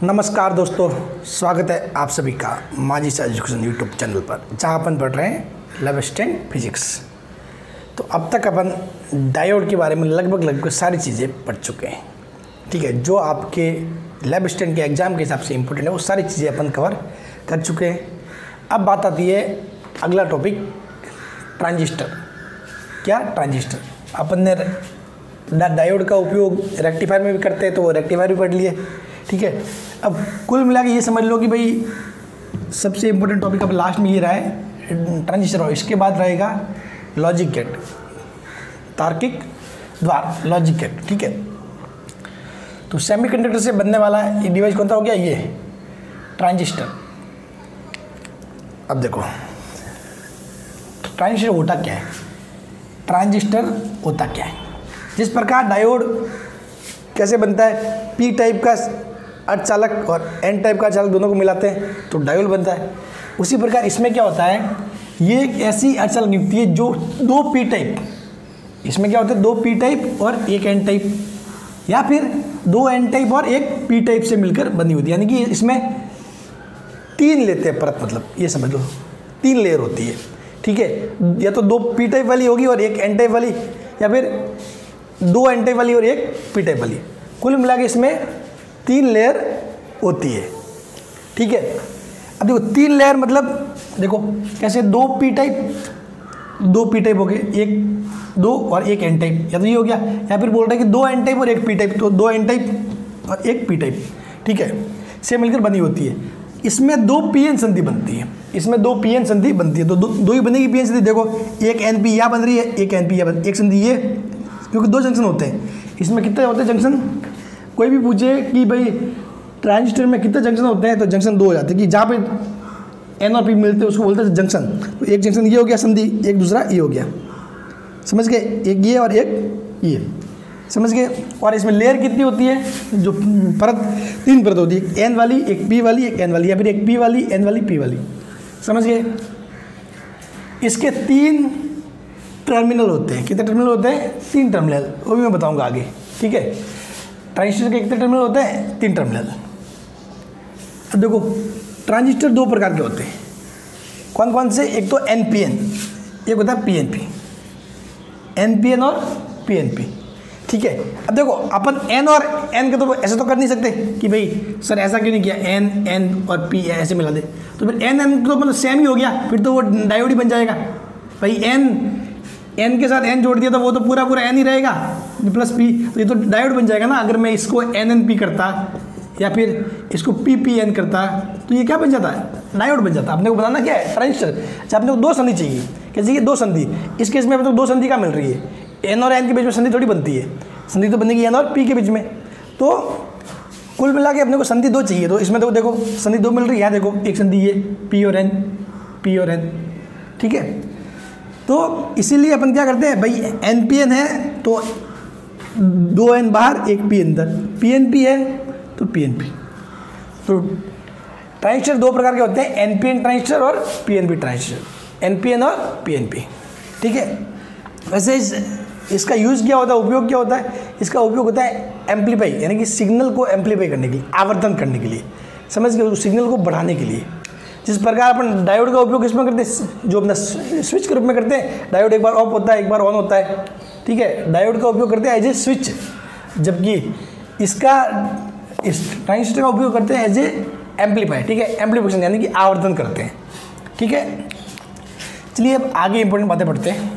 नमस्कार दोस्तों, स्वागत है आप सभी का माझी सा एजुकेशन यूट्यूब चैनल पर, जहां अपन पढ़ रहे हैं लैब असिस्टेंट फिजिक्स। तो अब तक अपन डायोड के बारे में लगभग सारी चीज़ें पढ़ चुके हैं। ठीक है, जो आपके लैब असिस्टेंट के एग्ज़ाम के हिसाब से इम्पोर्टेंट है वो सारी चीज़ें अपन कवर कर चुके हैं। अब बात आती है अगला टॉपिक, ट्रांजिस्टर। क्या ट्रांजिस्टर? अपन ने डायोड का उपयोग रेक्टिफायर में भी करते हैं, तो वो रेक्टिफायर भी पढ़ लिए। ठीक है, अब कुल मिला के ये समझ लो कि भाई सबसे इम्पोर्टेंट टॉपिक अब लास्ट में ये रहा है ट्रांजिस्टर, और इसके बाद रहेगा लॉजिक गेट, तार्किक द्वार, लॉजिक गेट। ठीक है, तो सेमीकंडक्टर से बनने वाला ये डिवाइस कौन सा हो गया? ये ट्रांजिस्टर। अब देखो ट्रांजिस्टर होता क्या है, ट्रांजिस्टर होता क्या है। जिस प्रकार डायोड कैसे बनता है, पी टाइप का अर्धचालक और एन टाइप का चालक दोनों को मिलाते हैं तो डायोड बनता है। उसी प्रकार इसमें क्या होता है, ये एक ऐसी अर्धचालक युक्ति है जो दो पी टाइप, इसमें क्या होता है, दो पी टाइप और एक एन टाइप, या फिर दो एन टाइप और एक पी टाइप से मिलकर बनी होती है। यानी कि इसमें तीन लेते हैं परत, मतलब ये समझ लो तीन लेयर होती है। ठीक है, या तो दो पी टाइप वाली होगी और एक एन टाइप वाली, या फिर दो एन टाइप वाली और एक पी टाइप वाली। कुल मिला के इसमें तीन लेयर होती है। ठीक है, अब देखो तीन लेयर मतलब देखो कैसे, दो पी टाइप हो गए, एक दो और एक एन टाइप, या तो ये हो गया, या फिर बोल रहे हैं कि दो एन टाइप और एक पी टाइप, तो दो एन टाइप और एक पी टाइप। ठीक है, से मिलकर बनी होती है। इसमें दो पी एन संधि बनती है, इसमें दो पी एन संधि बनती है, तो दो ही बनेगी पी एन संधि। देखो एक एन पी यहाँ बन रही है, एक एन पी यहाँ बन, एक संधि ये, क्योंकि दो जंक्शन होते हैं। इसमें कितने होते हैं जंक्शन? कोई भी पूछे कि भाई ट्रांजिस्टर में कितने जंक्शन होते हैं, तो जंक्शन दो हो जाते हैं, कि जहाँ पे एन और पी मिलते हैं उसको बोलते हैं जंक्शन। तो एक जंक्शन ये हो गया संधि, एक दूसरा ये हो गया, समझ गए, एक ये और एक ये, समझ गए। और इसमें लेयर कितनी होती है, जो परत, तीन परत होती है, एक एन वाली, एक पी वाली, एक एन वाली, या फिर एक पी वाली, एन वाली, पी वाली, समझ गए। इसके तीन टर्मिनल होते हैं। कितने टर्मिनल होते हैं? तीन टर्मिनल, वो भी मैं बताऊंगा आगे। ठीक है, ट्रांजिस्टर के कितने टर्मिनल होते हैं? तीन टर्मिनल। अब देखो ट्रांजिस्टर दो प्रकार के होते हैं, कौन कौन से? एक तो एन पी एन, एक होता है P N P, N P N और पी एन पी। ठीक है, अब देखो अपन एन और एन के तो ऐसे तो कर नहीं सकते कि भाई सर ऐसा क्यों नहीं किया, एन एन और पी ऐसे मिला दे, तो फिर एन एन तो मतलब सेम ही हो गया, फिर तो वो डायोड ही बन जाएगा। भाई एन के साथ एन जोड़ दिया तो वो तो पूरा एन ही रहेगा, प्लस पी, तो ये तो डायोड बन जाएगा ना। अगर मैं इसको एन एन पी करता या फिर इसको पी पी एन करता तो ये क्या बन जाता है? डायोड बन जाता। अपने को बनाना क्या है? ट्रांजिस्टर। अच्छा, अपने को दो संधि चाहिए, कैसे चाहिए? दो संधि। इस केस में अपने को दो संधि का मिल रही है, एन और एन के बीच में संधि थोड़ी बनती है, संधि तो बनेगी एन और पी के बीच में। तो कुल मिला के अपने को संधि दो चाहिए, तो इसमें तो देखो संधि दो मिल रही है। यहाँ देखो एक संधि ये पी और एन, पी और एन। ठीक है, तो इसीलिए अपन क्या करते हैं, भाई एन पी एन है तो दो एन बाहर, एक पी अंदर, पी एन पी है तो पी एन पी। तो ट्रांजिस्टर दो प्रकार के होते हैं, एन पी एन ट्रांजिस्टर और P N P transistor, N P N और पी एन पी। ठीक है, वैसे इसका यूज़ क्या होता है, उपयोग क्या होता है? इसका उपयोग होता है एम्पलीफाई, यानी कि सिग्नल को एम्पलीफाई करने के लिए, आवर्धन करने के लिए, समझ गए, सिग्नल को बढ़ाने के लिए। जिस प्रकार अपन डायोड का उपयोग इसमें करते हैं, जो अपना स्विच के रूप में करते हैं, डायोड एक बार ऑफ होता है, एक बार ऑन होता है। ठीक है, डायोड का उपयोग करते हैं एज ए स्विच, जबकि इसका इस ट्रांजिस्टर का उपयोग करते हैं एज ए एम्पलीफाई। ठीक है, एम्पलीफिकेशन यानी कि आवर्धन करते हैं। ठीक है, चलिए अब आगे इंपॉर्टेंट बातें पढ़ते हैं।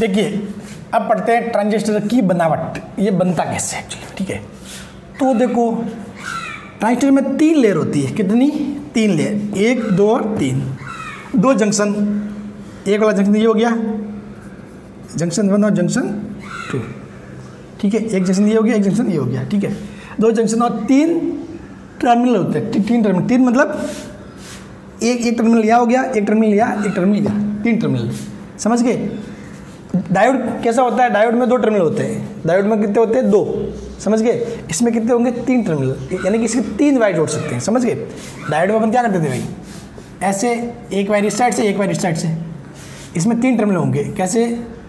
देखिए अब पढ़ते हैं ट्रांजिस्टर की बनावट, ये बनता कैसे एक्चुअली। ठीक है, तो देखो ट्रांजिस्टर में तीन लेयर होती है। कितनी? तीन लेयर, एक दो और तीन। दो जंक्शन, एक वाला जंक्शन ये हो गया जंक्शन वन और जंक्शन टू। ठीक है, एक जंक्शन ये हो गया, एक जंक्शन ये हो गया। ठीक है, दो जंक्शन और तीन टर्मिनल होते हैं। तीन टर्मिनल, तीन मतलब एक टर्मिनल यहाँ हो गया, एक टर्मिनल यहाँ, एक टर्मिनल यहाँ, तीन टर्मिनल, समझ गए। डायोड कैसा होता है? डायोड में दो टर्मिनल होते हैं। डायोड में कितने होते हैं? दो, समझ गए। इसमें कितने होंगे? तीन टर्मिनल, यानी कि इसके तीन वायर जोड़ सकते हैं, समझ गए। डायोड में अपन क्या करते थे भाई, ऐसे एक वायर इस साइड से, एक वायर इस साइड से, इसमें तीन टर्मिनल होंगे। कैसे?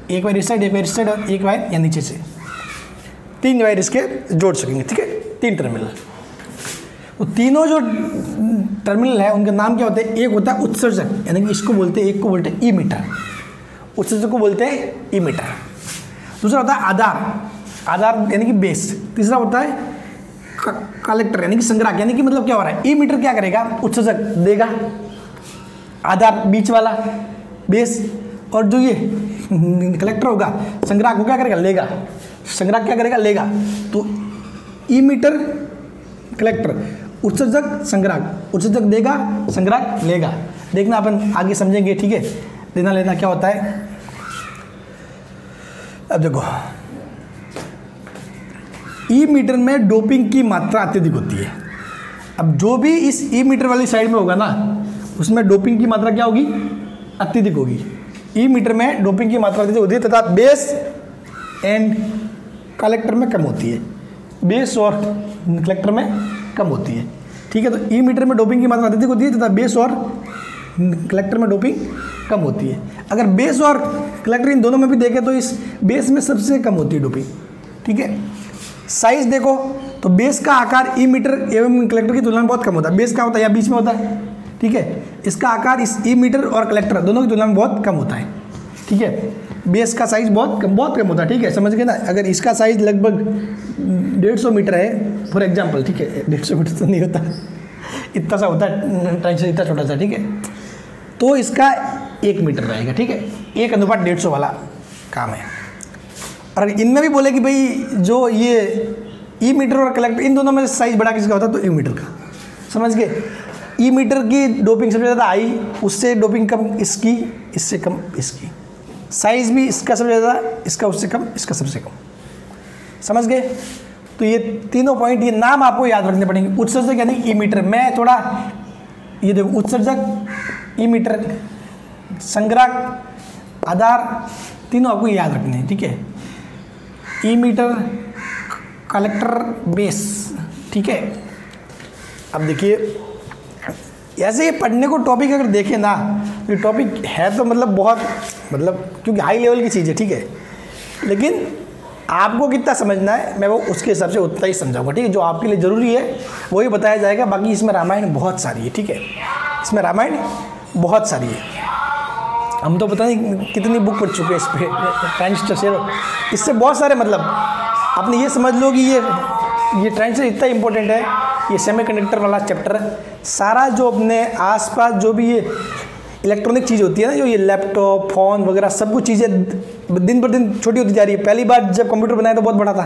एक वायर इस साइड, एक वायर इस साइड और एक वायर या नीचे से, तीन वायर इसके जोड़ सकेंगे। ठीक है, तीन टर्मिनल। तो तीनों जो टर्मिनल है उनका नाम क्या होता है? एक होता है उत्सर्जक, यानी कि इसको बोलते हैं, एक को बोलते हैं ईमीटर, उत्सर्जक को बोलते हैं ईमीटर। दूसरा होता है आधार, आधार यानी कि बेस। तीसरा होता है कलेक्टर यानी कि संग्राहक, यानी कि मतलब क्या हो रहा है? ईमीटर क्या करेगा? उत्सर्जक देगा, आधार बीच वाला बेस, और जो ये कलेक्टर होगा संग्राहक वो क्या करेगा? लेगा। संग्राहक क्या करेगा? लेगा। तो ईमीटर कलेक्टर, उत्सर्जक संग्राहक, उत्सर्जक देगा, संग्राहक लेगा। देखना अपन आगे समझेंगे, ठीक है? देना लेना क्या होता है। अब देखो, ई मीटर में डोपिंग की मात्रा अत्यधिक होती है। अब जो भी इस ई मीटर वाली साइड में होगा ना, उसमें डोपिंग की मात्रा क्या होगी? अत्यधिक होगी। ई मीटर में डोपिंग की मात्रा अत्यधिक होती है तथा बेस एंड कलेक्टर में कम होती है, बेस और कलेक्टर में कम होती है, ठीक है? तो ई मीटर में डोपिंग की मात्रा अत्यधिक होती है तथा बेस और कलेक्टर में डोपिंग कम होती है। अगर बेस और कलेक्टर इन दोनों में भी देखें तो इस बेस में सबसे कम होती है डोपिंग, ठीक है? साइज देखो तो बेस का आकार ई मीटर एवं कलेक्टर की तुलना में बहुत कम होता है। बेस का होता है या बीच में होता है, ठीक है? इसका आकार इस ई मीटर और कलेक्टर दोनों की तुलना में बहुत कम होता है, ठीक है? बेस का साइज बहुत कम होता है, ठीक है? समझ गए ना? अगर इसका साइज लगभग 150 मीटर है फॉर एग्जांपल, ठीक है? 150 मीटर तो नहीं होता, इतना सा होता है ट्रांजिस्टर, इतना छोटा सा, ठीक है? तो इसका 1 मीटर रहेगा, ठीक है? 1:150 वाला काम है। और इनमें भी बोले कि भाई जो ये ई मीटर और कलेक्टर इन दोनों में साइज बड़ा किसका होता है? तो ई मीटर का। समझ गए? ई मीटर की डोपिंग सबसे ज़्यादा आई, उससे डोपिंग कम इसकी, इससे कम इसकी। साइज भी इसका सबसे ज़्यादा, इसका उससे कम, इसका सबसे कम। समझ गए? तो ये तीनों पॉइंट, ये नाम आपको याद रखने पड़ेंगे। उत्सर्जक यानी ई मीटर, मैं थोड़ा ये देखो, उत्सर्जक, ई मीटर, संग्राहक, आधार, तीनों आपको याद रखने हैं, ठीक है? ई मीटर, कलेक्टर, बेस, ठीक है? अब देखिए, ऐसे ये पढ़ने को टॉपिक अगर देखें ना, तो टॉपिक है तो मतलब बहुत, मतलब क्योंकि हाई लेवल की चीज़ है, ठीक है? लेकिन आपको कितना समझना है मैं वो उसके हिसाब से उतना ही समझाऊंगा, ठीक है? जो आपके लिए ज़रूरी है वही बताया जाएगा। बाकी इसमें रामायण बहुत सारी है, ठीक है? इसमें रामायण बहुत सारी है, हम तो पता नहीं कितनी बुक पढ़ चुके हैं इस पर, ट्रांजिस्टर से। इससे बहुत सारे, मतलब आपने ये समझ लो कि ये ट्रांजिस्टर इतना इंपॉर्टेंट है, ये सेमीकंडक्टर वाला चैप्टर, सारा जो अपने आसपास जो भी ये इलेक्ट्रॉनिक चीज़ होती है ना, जो ये लैपटॉप, फ़ोन वगैरह सब कुछ चीज़ें दिन पर दिन छोटी होती जा रही है। पहली बार जब कंप्यूटर बनाया तो बहुत बड़ा था,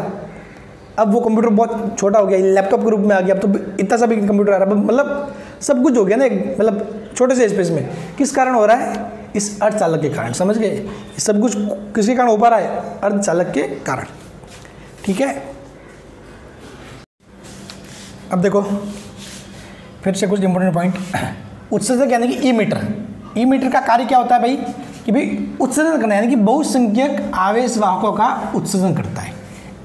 अब वो कंप्यूटर बहुत छोटा हो गया, लैपटॉप के रूप में आ गया। अब तो इतना सा भी कंप्यूटर आ रहा है, मतलब सब कुछ हो गया ना, मतलब छोटे से स्पेस में। किस कारण हो रहा है? इस अर्धचालक के कारण। समझ गए? सब कुछ किसके कारण हो पा रहा है? अर्धचालक के कारण, ठीक है? अब देखो फिर से कुछ इंपॉर्टेंट पॉइंट। उत्सर्जक यानी कि ई मीटर, ई मीटर का कार्य क्या होता है भाई? कि भाई उत्सर्जन करना, यानी कि बहुसंख्यक आवेश वाहकों का उत्सर्जन करता है।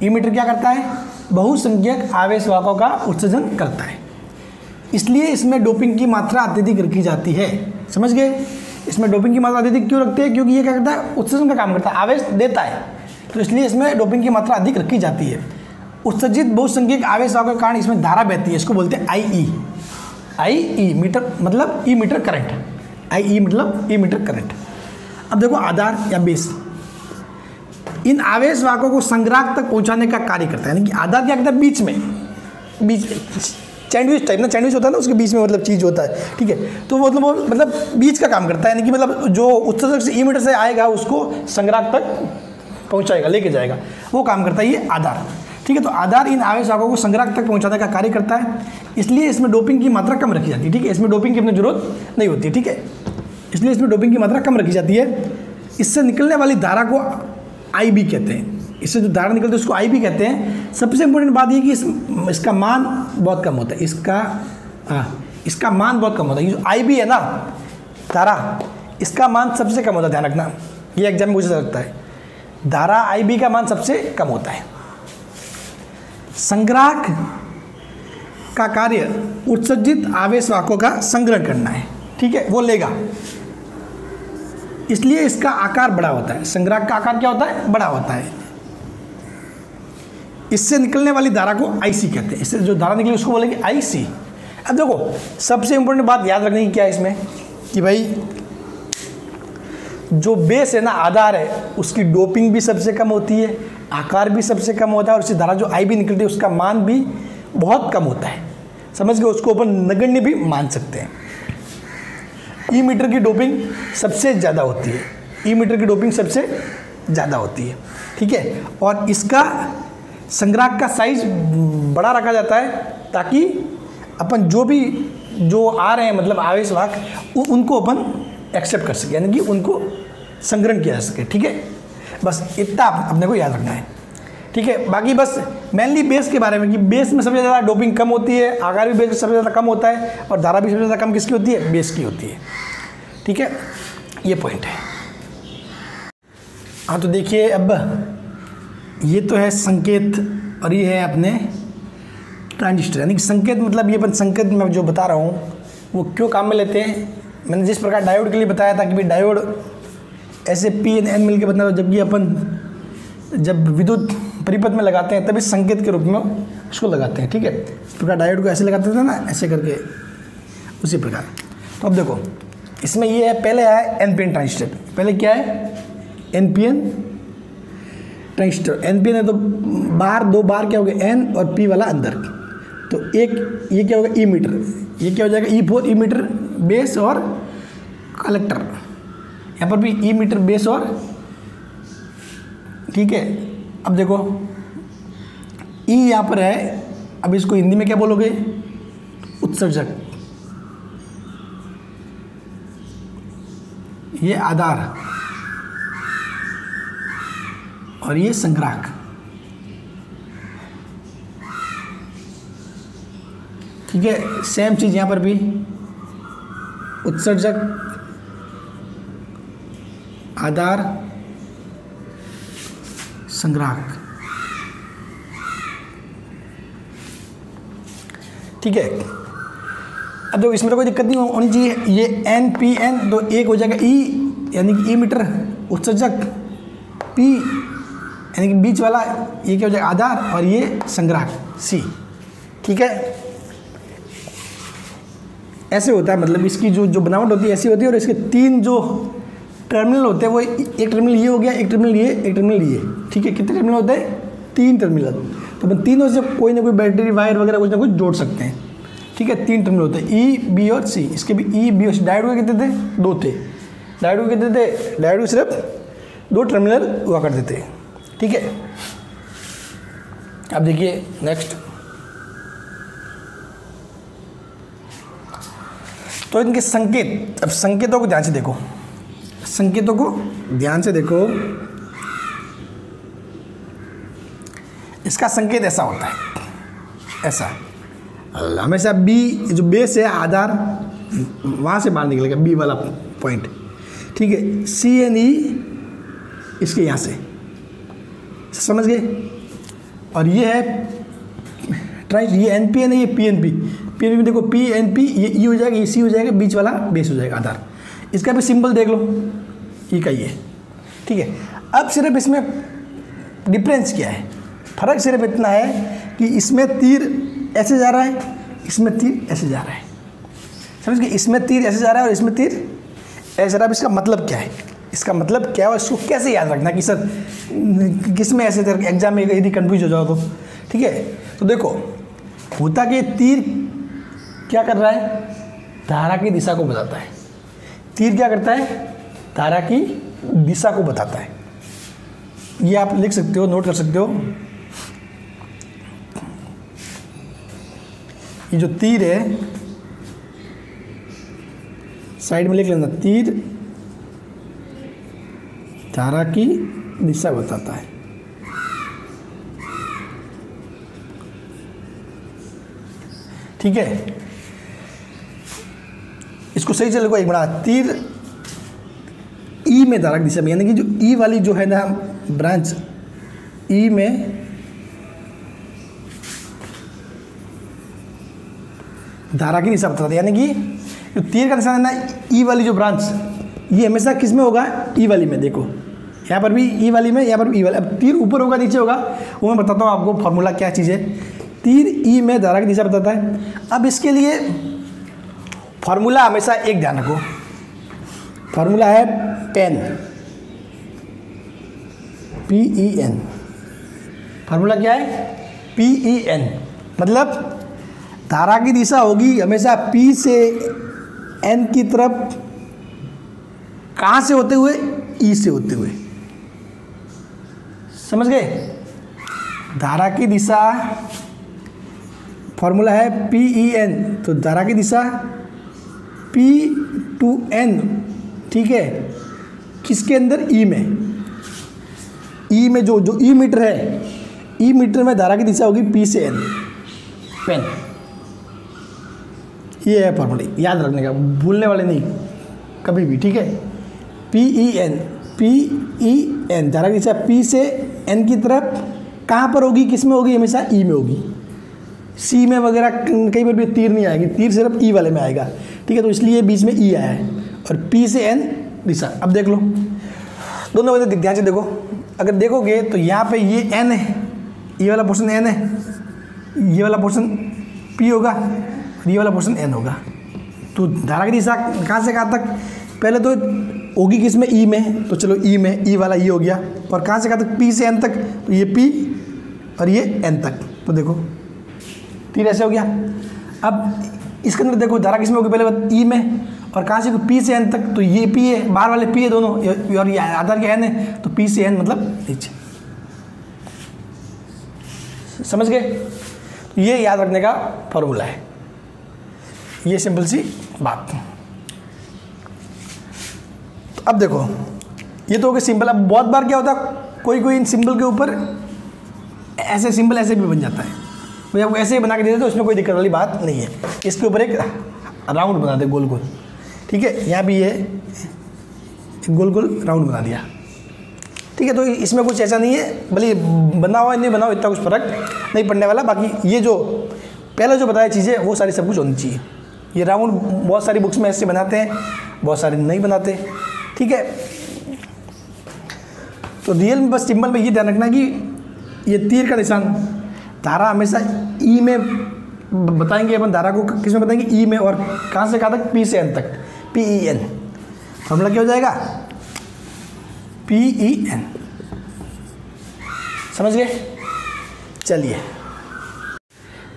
ई मीटर क्या करता है? बहुसंख्यक आवेश वाहकों का उत्सर्जन करता है। इसलिए इसमें डोपिंग की मात्रा अत्यधिक रखी जाती है। समझ गए? इसमें डोपिंग की मात्रा अत्यधिक क्यों रखते हैं? क्योंकि ये क्या करता है? उत्सर्जन का काम करता है, आवेश देता है, तो इसलिए इसमें डोपिंग की मात्रा अधिक रखी जाती है। उत्सर्जित बहुसंख्यक आवेश वाहकों के कारण इसमें धारा बहती है, इसको बोलते हैं आई ई मीटर, मतलब ई मीटर करंट। आई ई मतलब ई मीटर करंट। अब देखो, आधार या बेस इन आवेश वाहकों को संग्राहक तक पहुंचाने का कार्य करता है। यानी कि आधार क्या करता है? बीच में सैंडविच टाइप ना, सैंडविच होता है ना, उसके बीच में मतलब चीज़ होता है, ठीक है? तो मतलब बीच का काम करता है, यानी कि मतलब जो उत्सर्जक से ई मीटर से आएगा उसको संग्राहक तक पहुंचाएगा, लेके जाएगा, वो काम करता है ये आधार, ठीक है? तो आधार इन आवेश वाहकों को संग्राहक तक पहुंचाने का कार्य करता है, इसलिए इसमें डोपिंग की मात्रा कम रखी जाती है, ठीक है? इसमें डोपिंग की अपनी जरूरत नहीं होती है, ठीक है? इसलिए इसमें डोपिंग की मात्रा कम रखी जाती है। इससे निकलने वाली धारा को IB कहते हैं। इससे जो धारा निकलती है उसको IB कहते हैं। सबसे इंपॉर्टेंट बात ये कि इसका मान बहुत कम होता है, इसका मान बहुत कम होता है। ये जो IB है ना धारा, इसका मान सबसे कम होता है, ध्यान रखना, ये एग्जाम में पूछा जा सकता है। धारा IB का मान सबसे कम होता है। संग्राहक का कार्य उत्सर्जित आवेश वाहकों का संग्रहण करना है, ठीक है? वो लेगा, इसलिए इसका आकार बड़ा होता है। संग्राहक का आकार क्या होता है? बड़ा होता है। इससे निकलने वाली धारा को IC कहते हैं। इससे जो धारा निकली उसको बोलेंगे IC, अब देखो सबसे इम्पोर्टेंट बात याद रखने की क्या है इसमें कि भाई जो बेस है ना, आधार है, उसकी डोपिंग भी सबसे कम होती है, आकार भी सबसे कम होता है, और उससे धारा जो आई भी निकलती है उसका मान भी बहुत कम होता है। समझ गए, उसको अपन नगण्य भी मान सकते हैं। ई मीटर की डोपिंग सबसे ज़्यादा होती है, ई मीटर की डोपिंग सबसे ज़्यादा होती है, ठीक है। और इसका संग्राहक का साइज बड़ा रखा जाता है ताकि अपन जो आ रहे हैं मतलब आवेशवाहक उनको अपन एक्सेप्ट कर सके, यानी कि उनको संग्रहण किया जा सके, ठीक है। बस इतना अपने को याद रखना है, ठीक है। बाकी बस मेनली बेस के बारे में कि बेस में सबसे ज़्यादा डोपिंग कम होती है, आकार भी बेस में सबसे ज़्यादा कम होता है, और धारा भी सबसे ज़्यादा कम किसकी होती है, बेस की होती है, ठीक है। ये पॉइंट है। हाँ तो देखिए, अब ये तो है संकेत और ये है अपने ट्रांजिस्टर। यानी कि संकेत मतलब ये अपन संकेत में जो बता रहा हूँ वो क्यों काम में लेते हैं। मैंने जिस प्रकार डायोड के लिए बताया था कि भाई डायोड ऐसे पी एन मिल के बना, जबकि अपन जब विद्युत परिपथ में लगाते हैं तभी संकेत के रूप में उसको लगाते हैं, ठीक है। इस प्रकार डायोड को ऐसे लगाते थे ना, ऐसे करके, उसी प्रकार। तो अब देखो इसमें ये है, पहले है एनपीएन ट्रांजिस्टर। पहले क्या है, एनपीएन ट्रांजिस्टर। एनपीएन है तो बाहर दो बार क्या हो गया, एन और पी वाला अंदर। तो एक ये क्या होगा, ई मीटर, ये क्या हो जाएगा, ई फोर, ई मीटर बेस और कलेक्टर। यहाँ पर भी ई मीटर बेस और, ठीक है। अब देखो ई यहाँ पर है, अब इसको हिंदी में क्या बोलोगे, उत्सर्जक। ये आधार और ये संग्राहक, ठीक है। सेम चीज यहां पर भी, उत्सर्जक, आधार, संग्राहक, ठीक है। अब देखो इसमें तो कोई दिक्कत नहीं होनी चाहिए। ये एन पी एन, तो एक हो जाएगा ई, यानी कि ई मीटर उत्सर्जक, पी यानी कि बीच वाला, ये क्या हो जाएगा, आधार, और ये संग्राहक सी, ठीक है। ऐसे होता है, मतलब इसकी जो बनावट होती है ऐसी होती है। और इसके तीन जो टर्मिनल होते हैं वो, एक टर्मिनल ये हो गया, एक टर्मिनल ये, एक टर्मिनल ये, ठीक है। कितने टर्मिनल होते हैं, तीन टर्मिनल। तो अपन तीनों से कोई ना कोई बैटरी वायर वगैरह कुछ ना कुछ जोड़ सकते हैं, ठीक है। तीन टर्मिनल होते हैं, ई बी और सी। इसके भी ई बी और सी। डायोड के कितने थे, दो थे। डायोड के कितने थे, डायोड के सिर्फ दो टर्मिनल हुआ करते थे, ठीक है। अब देखिए नेक्स्ट, तो इनके संकेत। अब संकेतों को ध्यान से देखो, संकेतों को ध्यान से देखो। इसका संकेत ऐसा होता है, ऐसा हमेशा बी, जो बेस है आधार, वहाँ से बाहर निकलेगा बी वाला पॉइंट, ठीक है। सी एन ई इसके यहाँ से, समझ गए। और ये है ट्राइज, ये एन पी एन है, ये P N P. P N P देखो, पी एन पी, ये ई हो जाएगा, ये सी हो जाएगा, बीच वाला बेस हो जाएगा, आधार। इसका भी सिंबल देख लो, ई का ये, ठीक है। अब सिर्फ इसमें डिफरेंस क्या है, फर्क सिर्फ इतना है कि इसमें तीर ऐसे जा रहा है, इसमें तीर ऐसे जा रहा है, समझ गए। इसमें तीर ऐसे जा रहा है और इसमें तीर ऐसे जा रहा है। इसका मतलब क्या है, इसका मतलब क्या है, इसको कैसे याद रखना कि सर किस में ऐसे करके एग्जाम में यदि कंफ्यूज हो जाओ तो, ठीक है। तो देखो होता कि तीर क्या कर रहा है, धारा की दिशा को बताता है। तीर क्या करता है, धारा की दिशा को बताता है। ये आप लिख सकते हो, नोट कर सकते हो। ये जो तीर है साइड में लिख लेना, तीर धारा की दिशा बताता है, ठीक है। इसको सही से लिखो एक बड़ा, तीर ई में धारा की दिशा में, यानी कि जो ई वाली जो है ना ब्रांच, ई में धारा की दिशा बताता है। यानी कि जो तीर का निशान है ना, ई वाली जो ब्रांच, ये हमेशा किस में होगा, ई वाली में। देखो यहाँ पर भी ई वाली में, यहाँ पर भी ई वाली। अब तीर ऊपर होगा नीचे होगा, वो मैं बताता हूँ आपको फॉर्मूला क्या चीज़ है। तीर ई में धारा की दिशा बताता है। अब इसके लिए फॉर्मूला हमेशा एक ध्यान रखो, फॉर्मूला है पेन, PEN। फॉर्मूला क्या है? PEN। मतलब धारा की दिशा होगी हमेशा P से N की तरफ, कहाँ से होते हुए? E से होते हुए। समझ गए? धारा की दिशा फॉर्मूला है PEN, तो धारा की दिशा P to N, ठीक है, किसके अंदर? E में। E में जो E मीटर है, E मीटर में धारा की दिशा होगी P से N, पेन। ये है फॉर्मूला, याद रखने का, भूलने वाले नहीं कभी भी, ठीक है। PEN धारा की दिशा P से N की तरफ कहाँ पर होगी? किस में होगी? हमेशा E में होगी। C में वगैरह कहीं पर भी तीर नहीं आएगी, तीर सिर्फ E वाले में आएगा, ठीक है। तो इसलिए बीच में E आया है और P से N दिशा। अब देख लो दोनों वजह, ध्यान से देखो, अगर देखोगे तो यहाँ पे ये N है, ये वाला पोर्शन N है, ये वाला पोर्शन P होगा और ये वाला पोर्शन N होगा। तो धारा की दिशा कहाँ से कहाँ तक? पहले तो होगी किस में? E में, तो चलो E में, E वाला ये हो गया। और कहाँ से कहाँ तक? P से N तक, तो ये P और ये N तक। तो देखो तीर ऐसे हो गया। अब इसके अंदर देखो धारा किसमें होगी? पहले बात E में, और कहाँ से? P से N तक, तो ये P है, बाहर वाले P है दोनों, और ये आधार के N है, तो P से N मतलब नीचे। समझ गए? तो ये याद रखने का फॉर्मूला है, ये सिंपल सी बात। तो अब देखो ये तो हो गया सिंपल। अब बहुत बार क्या होता है, कोई इन सिंबल के ऊपर ऐसे सिंबल ऐसे भी बन जाता है, मुझे आपको ऐसे ही बना के दे देते तो उसमें कोई दिक्कत वाली बात नहीं है। इसके ऊपर एक राउंड बना दे, गोल गोल, ठीक है। यहाँ भी ये गोल गोल राउंड बना दिया, ठीक है। तो इसमें कुछ ऐसा नहीं है, भले बना हुआ नहीं बना हुआ इतना कुछ फर्क नहीं पड़ने वाला। बाकी ये जो पहले जो बताया चीज़ें वो सारी सब कुछ होनी चाहिए। ये राउंड बहुत सारी बुक्स में ऐसे बनाते हैं, बहुत सारे नहीं बनाते, ठीक है। तो रियल में बस सिंबल में ये ध्यान रखना कि ये तीर का निशान, धारा हमेशा ई में बताएंगे अपन, धारा को किस में बताएंगे? ई में। और कहाँ से कहाँ तक? P से N तक, PEN। फॉर्मूला क्या हो जाएगा? PEN। समझ गए? चलिए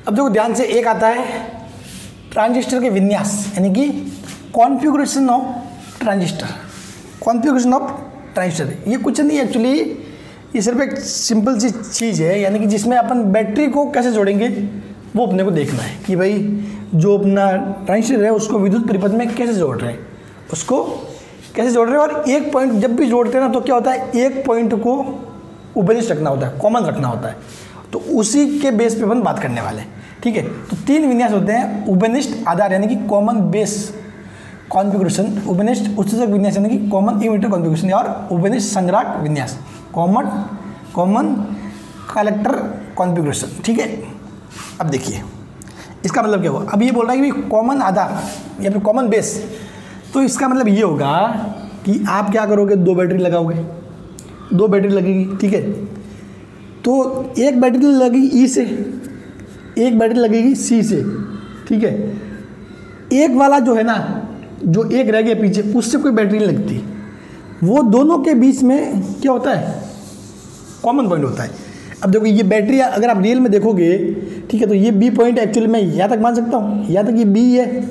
अब देखो ध्यान से, एक आता है ट्रांजिस्टर के विन्यास, यानी कि configuration of transistor. Configuration of transistor ये कुछ नहीं एक्चुअली, ये सिर्फ एक सिंपल सी चीज़ है, यानी कि जिसमें अपन बैटरी को कैसे जोड़ेंगे वो अपने को देखना है कि भाई जो अपना ट्रांजिस्टर है उसको विद्युत परिपथ में कैसे जोड़ रहे हैं, उसको कैसे जोड़ रहे हैं। और एक पॉइंट जब भी जोड़ते हैं ना तो क्या होता है, एक पॉइंट को उपनिष्ठ रखना होता है, कॉमन रखना होता है। तो उसी के बेस पे अपन बात करने वाले हैं, ठीक है। तो तीन विन्यास होते हैं, उपनिष्ठ आधार यानी कि कॉमन बेस कॉन्फ़िगरेशन, उपनिष्ठ उत्सर्जक विन्यास यानी कि कॉमन इमिटर कॉन्फ़िगरेशन, और उपनिष्ठ संग्राहक विन्यास कॉमन कलेक्टर कॉन्फ़िगरेशन, ठीक है। अब देखिए इसका मतलब क्या हुआ। अब ये बोल रहा है कि कॉमन आधार या फिर कॉमन बेस, तो इसका मतलब ये होगा कि आप क्या करोगे, दो बैटरी लगाओगे, दो बैटरी लगेगी, ठीक है। तो एक बैटरी लगेगी ई से, एक बैटरी लगेगी सी से, ठीक है। एक वाला जो है ना, जो एक रह गया पीछे, उससे कोई बैटरी नहीं लगती। वो दोनों के बीच में क्या होता है, कॉमन पॉइंट होता है। अब देखो ये बैटरी अगर आप रियल में देखोगे, ठीक है, तो ये बी पॉइंट एक्चुअली मैं यहाँ तक मान सकता हूँ, यहाँ तक ये बी है,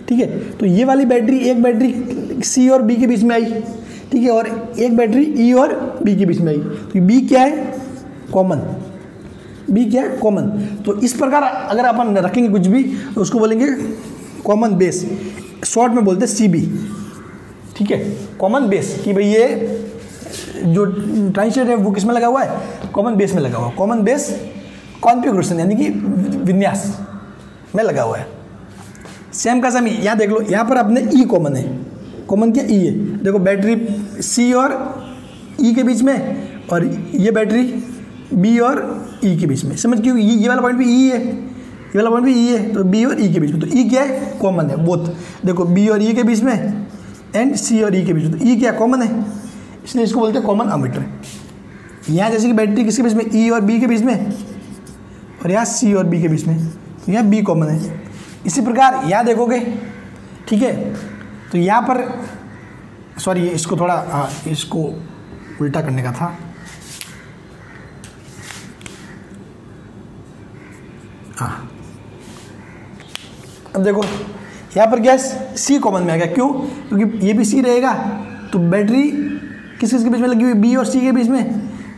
ठीक है। तो ये वाली बैटरी, एक बैटरी सी और बी के बीच में आई, ठीक है, और एक बैटरी ई और बी के बीच में आई। तो बी क्या है, कॉमन। बी क्या है, कॉमन। तो इस प्रकार अगर अपन रखेंगे कुछ भी तो उसको बोलेंगे कॉमन बेस, शॉर्ट में बोलते हैं CB, ठीक है। कॉमन बेस कि भाई ये जो ट्रांजिस्टर है वो किस में लगा हुआ है, कॉमन बेस में लगा हुआ है। कॉमन बेस कॉन्फ़िगरेशन यानी कि विन्यास में लगा हुआ है। सेम का सेम यहाँ देख लो, यहाँ पर अपने ई कॉमन है, कॉमन क्या ई है। देखो बैटरी सी और ई के बीच में, और ये बैटरी बी और ई के बीच में। समझ क्यों, ये वाला पॉइंट भी ई है, ये वाला पॉइंट भी ई है, तो बी और ई के बीच में। तो ई क्या है, कॉमन है बोथ। देखो बी और ई के बीच में एंड सी और ई के बीच में, तो ई क्या कॉमन है, इसलिए इसको बोलते हैं कॉमन अमीटर। यहाँ जैसे कि बैटरी किसके बीच में, ई और बी के बीच में, और यहाँ सी और बी के बीच में, तो यहाँ बी कॉमन है। इसी प्रकार यहाँ देखोगे, ठीक है, तो यहाँ पर सॉरी इसको थोड़ा इसको उल्टा करने का था, हाँ। अब देखो यहाँ पर गैस सी कॉमन में आ गया, क्यों? क्योंकि ये भी सी रहेगा, तो बैटरी किस किस के बीच में लगी हुई, बी और सी के बीच में,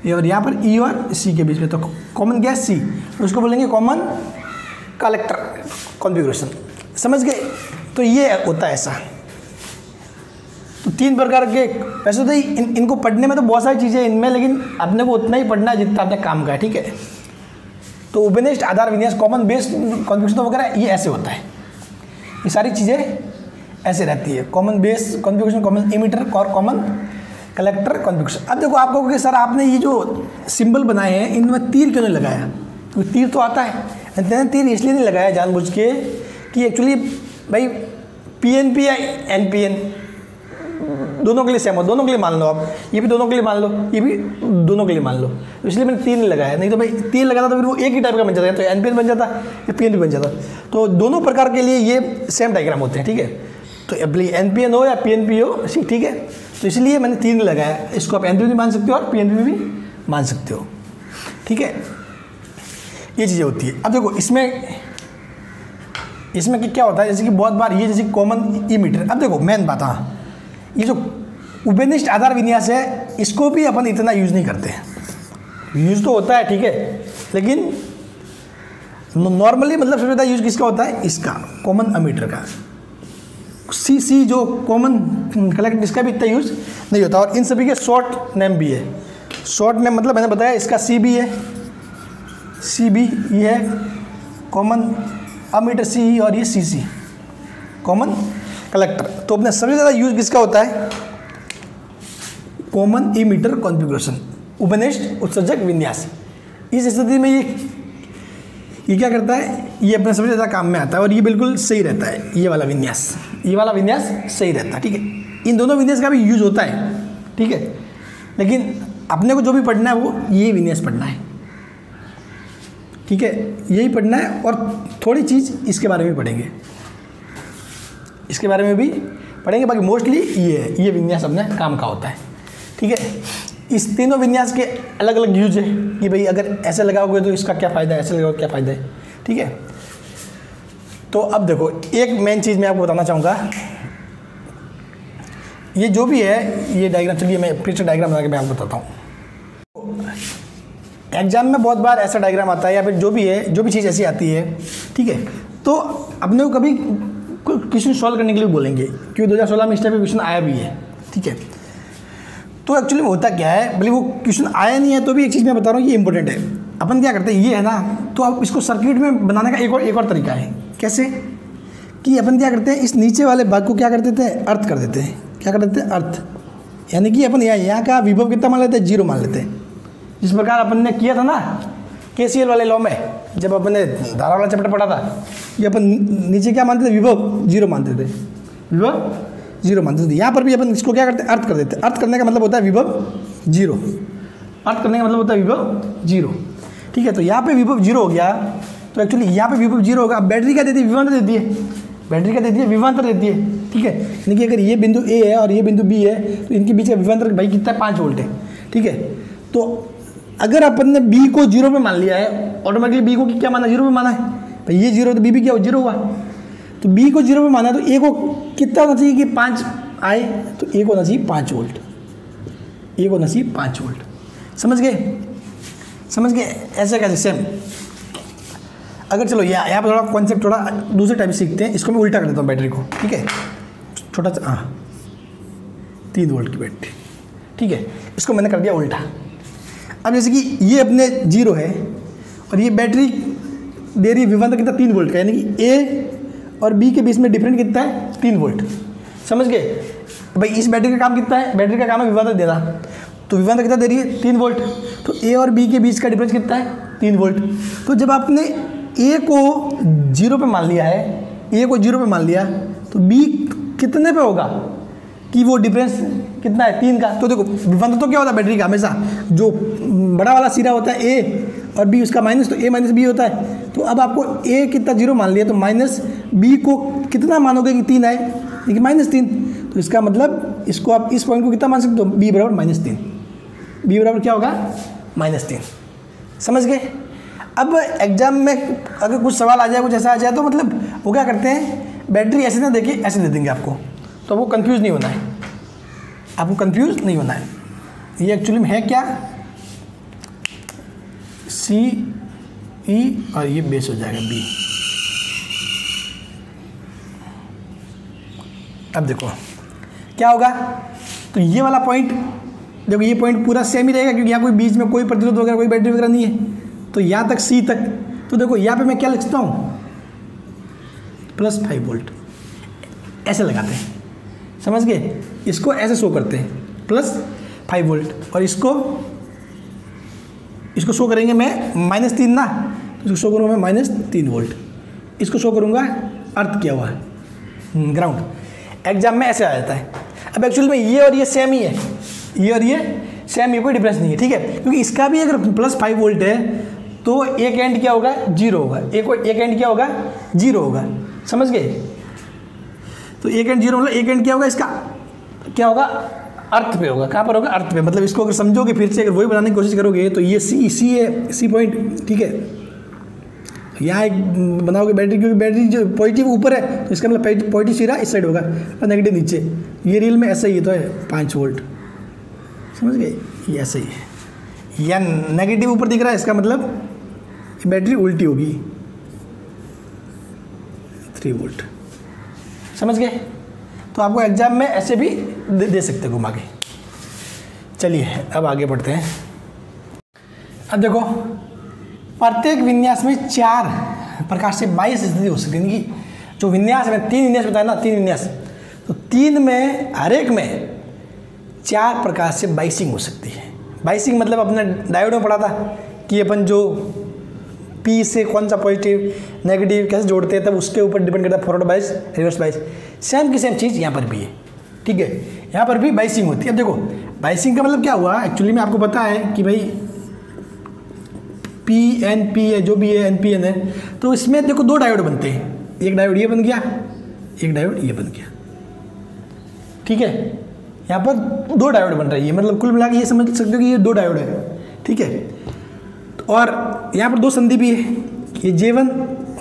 और यहाँ पर ई और सी के बीच में, तो कॉमन गैस सी, तो उसको बोलेंगे कॉमन कलेक्टर कॉन्फ़िगरेशन। समझ गए? तो ये होता है ऐसा। तो 3 प्रकार के, वैसे तो इनको पढ़ने में तो बहुत सारी चीज़ें इनमें, लेकिन अपने को उतना ही पढ़ना है जितना अपने काम का है, ठीक है। तो उपनिष्ठ आधार विन्यास, कॉमन बेस कॉन्फ़िगरेशन वगैरह, ये ऐसे होता है, ये सारी चीज़ें ऐसे रहती है, common base configuration, common emitter और कॉमन कलेक्टर कॉन्फ़िगरेशन। अब देखो आप कहोगे सर आपने ये जो सिंबल बनाए हैं इनमें तीर क्यों नहीं लगाया? क्योंकि तीर तो आता है, तीर इसलिए नहीं लगाया जानबूझ के कि एक्चुअली भाई पीएनपी या एनपीएन दोनों के लिए सेम हो, दोनों के लिए मान लो आप, ये भी दोनों के लिए मान लो, ये भी दोनों के लिए मान लो, तो इसलिए मैंने तीर नहीं लगाया। नहीं तो भाई तीर लगाता तो फिर वो एक ही टाइप का बन जाता है, तो एनपीएन बन जाता या पीएनपी बन जाता। तो दोनों प्रकार के लिए ये सेम डायग्राम होते हैं, ठीक है। तो एनपीएन हो या पीएनपी हो, ठीक है, तो इसलिए मैंने तीर नहीं लगाया। इसको आप एनपीएन भी मान सकते हो और पीएनपी भी मान सकते हो, ठीक है। ये चीज़ें होती है। अब देखो इसमें क्या होता है, जैसे कि बहुत बार ये जैसे कॉमन ई मीटर। अब देखो मेन बात, हाँ, ये जो उपनिष्ठ आधार विन्यास है इसको भी अपन इतना यूज़ नहीं करते हैं, यूज़ तो होता है, ठीक है, लेकिन नॉर्मली मतलब सबसे ज़्यादा यूज़ किसका होता है? इसका कॉमन अमीटर का। सी जो कॉमन कलेक्टर, इसका भी इतना यूज़ नहीं होता। और इन सभी के शॉर्ट नेम भी है। शॉर्ट नेम मतलब मैंने बताया इसका सी बी है, सी बी ये है कॉमन अमीटर सी, और ये सी सी कॉमन कलेक्टर। तो अपने सबसे ज़्यादा यूज किसका होता है? कॉमन ई मीटर कॉन्फ़िगरेशन, उपनिष्ठ उत्सर्जक विन्यास। इस स्थिति में ये क्या करता है? ये अपने सबसे ज़्यादा काम में आता है और ये बिल्कुल सही रहता है। ये वाला विन्यास सही रहता है, ठीक है। इन दोनों विन्यास का भी यूज होता है, ठीक है, लेकिन अपने को जो भी पढ़ना है वो ये विन्यास पढ़ना है, ठीक है, यही पढ़ना है। और थोड़ी चीज़ इसके बारे में पढ़ेंगे, इसके बारे में भी पढ़ेंगे, बाकी मोस्टली ये विन्यास अपने काम का होता है, ठीक है। इस तीनों विन्यास के अलग अलग यूज है कि भाई अगर ऐसे लगाओगे तो इसका क्या फ़ायदा है, ऐसे लगाओगे क्या फ़ायदा है, ठीक है। तो अब देखो एक मेन चीज़ मैं आपको बताना चाहूँगा, ये जो भी है ये डायग्राम, चलिए मैं फिर से डायग्राम बना के मैं आपको बताता हूँ। एग्जाम में बहुत बार ऐसा डायग्राम आता है या फिर जो भी चीज़ ऐसी आती है, ठीक है, तो अपने को कभी क्वेश्चन सॉल्व करने के लिए बोलेंगे, क्योंकि 2016 में इस टाइप का क्वेश्चन आया भी है, ठीक है। तो एक्चुअली में होता क्या है, भले वो क्वेश्चन आया नहीं है तो भी एक चीज़ मैं बता रहा हूँ, ये इंपॉर्टेंट है। अपन क्या करते हैं, ये है ना, तो अब इसको सर्किट में बनाने का एक और तरीका है। कैसे? कि अपन क्या करते हैं, इस नीचे वाले भाग को क्या कर देते हैं, अर्थ कर देते हैं। क्या कर देते हैं? अर्थ। यानी कि अपन यहाँ का विभव कितना मान लेते हैं, 0 मान लेते हैं। जिस प्रकार अपन ने किया था ना KCL वाले लॉ में, जब अपन ने धारा वाला चैप्टर पढ़ा था, ये अपन नीचे क्या मानते थे, विभव 0 मानते थे, विभव 0 मानते थे। यहाँ पर भी अपन इसको क्या करते हैं, अर्थ कर देते हैं। अर्थ करने का मतलब होता है विभव 0, अर्थ करने का मतलब होता है विभव 0, ठीक है। तो यहाँ पे विभव 0 हो गया, तो एक्चुअली यहाँ पे विभव 0 होगा। अब बैटरी क्या देती है, विभवांतर देती है, बैटरी क्या देती है, विभवांतर देती है, ठीक है। यानी कि अगर ये बिंदु A है और ये बिंदु B है तो इनके बीच का विभवांतर भाई कितना है, 5 वोल्ट है, ठीक है। तो अगर अपन ने B को 0 पे मान लिया है, ऑटोमेटिकली B को क्या माना, 0 पे माना है, भाई ये 0 तो B भी क्या हो, 0 हुआ। तो B को 0 पे माना है तो A को कितना होना चाहिए कि 5 आए, तो A को होना चाहिए 5 वोल्ट, A को होना चाहिए 5 वोल्ट। समझ गए? ऐसे कैसे? सेम। अगर चलो यहाँ पर थोड़ा कॉन्सेप्ट थोड़ा दूसरे टाइप सीखते हैं, इसको मैं उल्टा कर देता हूँ बैटरी को, ठीक है। छोटा सा 3 वोल्ट की बैटरी, ठीक है, इसको मैंने कर दिया उल्टा। अब जैसे कि ये अपने 0 है और ये बैटरी दे रही है विभवांतर कितना, 3 वोल्ट का, यानी कि A और B के बीच में डिफरेंट कितना है, 3 वोल्ट। समझ गए भाई? इस बैटरी का काम कितना है, बैटरी का काम है विभवांतर देना, तो विभवांतर कितना दे रही है, 3 वोल्ट। तो A और B के बीच का डिफरेंस कितना है, 3 वोल्ट। तो जब आपने A को 0 पे मान लिया है, A को 0 पे मान लिया, तो B कितने पे होगा कि वो डिफरेंस कितना है, 3 का। तो देखो विभवांतर तो क्या होता है बैटरी का, हमेशा जो बड़ा वाला सिरा होता है A और बी उसका माइनस, तो ए माइनस बी होता है। तो अब आपको ए कितना 0 मान लिया, तो माइनस बी को कितना मानोगे कि 3 आए, देखिए -3। तो इसका मतलब इसको आप इस पॉइंट को कितना मान सकते हो, बी बराबर -3। बी बराबर क्या होगा, -3। समझ गए। अब एग्जाम में अगर कुछ सवाल आ जाए, कुछ ऐसा आ जाए, तो मतलब वो क्या करते हैं, बैटरी ऐसे ना देके ऐसे दे देंगे आपको, तो आपको कंफ्यूज नहीं होना है, आपको कंफ्यूज नहीं होना है। ये एक्चुअली में है क्या, सी ई और ये बेस हो जाएगा बी। अब देखो क्या होगा, तो ये वाला पॉइंट, देखो ये पॉइंट पूरा सेम ही रहेगा क्योंकि यहाँ कोई बीच में कोई प्रतिरोध वगैरह, कोई बैटरी वगैरह नहीं है। तो यहाँ तक सी तक, तो देखो यहाँ पे मैं क्या लिखता हूँ, +5 वोल्ट ऐसे लगाते हैं, समझ गए। इसको ऐसे शो करते हैं +5 वोल्ट, और इसको शो करेंगे मैं -3 ना, तो इसको शो करूँगा मैं -3 वोल्ट। इसको शो करूँगा अर्थ किया हुआ है, ग्राउंड। एग्जाम में ऐसे आ जाता है। अब एक्चुअली में ये और ये सेम ही है, ये और ये सेम, ये कोई डिफरेंस नहीं है, ठीक है। क्योंकि इसका भी अगर +5 वोल्ट है तो एक एंड क्या होगा, 0 होगा, एक एंड क्या होगा, 0 होगा, समझ गए। तो एक एंड 0 मतलब एक एंड क्या होगा, इसका क्या होगा, अर्थ पे होगा। कहाँ पर होगा, अर्थ पे। मतलब इसको अगर समझोगे फिर से, अगर वही बनाने की कोशिश करोगे, तो ये सी है, सी पॉइंट, ठीक है। यहाँ एक बनाओगे बैटरी, क्योंकि बैटरी जो पॉजिटिव ऊपर है, तो इसका मतलब पॉजिटिव सीधा इस साइड होगा और नेगेटिव नीचे। ये रियल में ऐसा ही तो है 5 वोल्ट, समझ गए, ये ऐसा ही है। या नेगेटिव ऊपर दिख रहा है, इसका मतलब बैटरी उल्टी होगी, 3 वोल्ट, समझ गए। तो आपको एग्जाम में ऐसे भी दे सकते हैं घुमा के। चलिए अब आगे बढ़ते हैं। अब देखो, प्रत्येक विन्यास में 4 प्रकार से 22 स्थिति हो सकती है। यानी कि जो विन्यास है, 3 विन्यास बताया ना, 3 विन्यास, तो 3 में हर एक में 4 प्रकार से बाइसिंग हो सकती है। बाइसिंग मतलब अपने डायोड में पढ़ा था कि अपन जो पी से कौन सा पॉजिटिव नेगेटिव कैसे जोड़ते हैं, तब उसके ऊपर डिपेंड करता है फॉरवर्ड बाइस, रिवर्स बाइस। सेम की सेम चीज़ यहाँ पर भी है, ठीक है। यहाँ पर भी बाइसिंग होती है। अब देखो बाइसिंग का मतलब क्या हुआ, एक्चुअली में आपको पता है कि भाई PNP है, जो भी है NPN है, तो इसमें देखो 2 डायोड बनते हैं। एक डायोड ये बन गया, एक डायोड ये बन गया, ठीक है। यहाँ पर 2 डायोड बन रही है, मतलब कुल मिला के ये समझ सकते हो कि ये 2 डायोड है, ठीक है। और यहाँ पर 2 संधि भी है, ये J1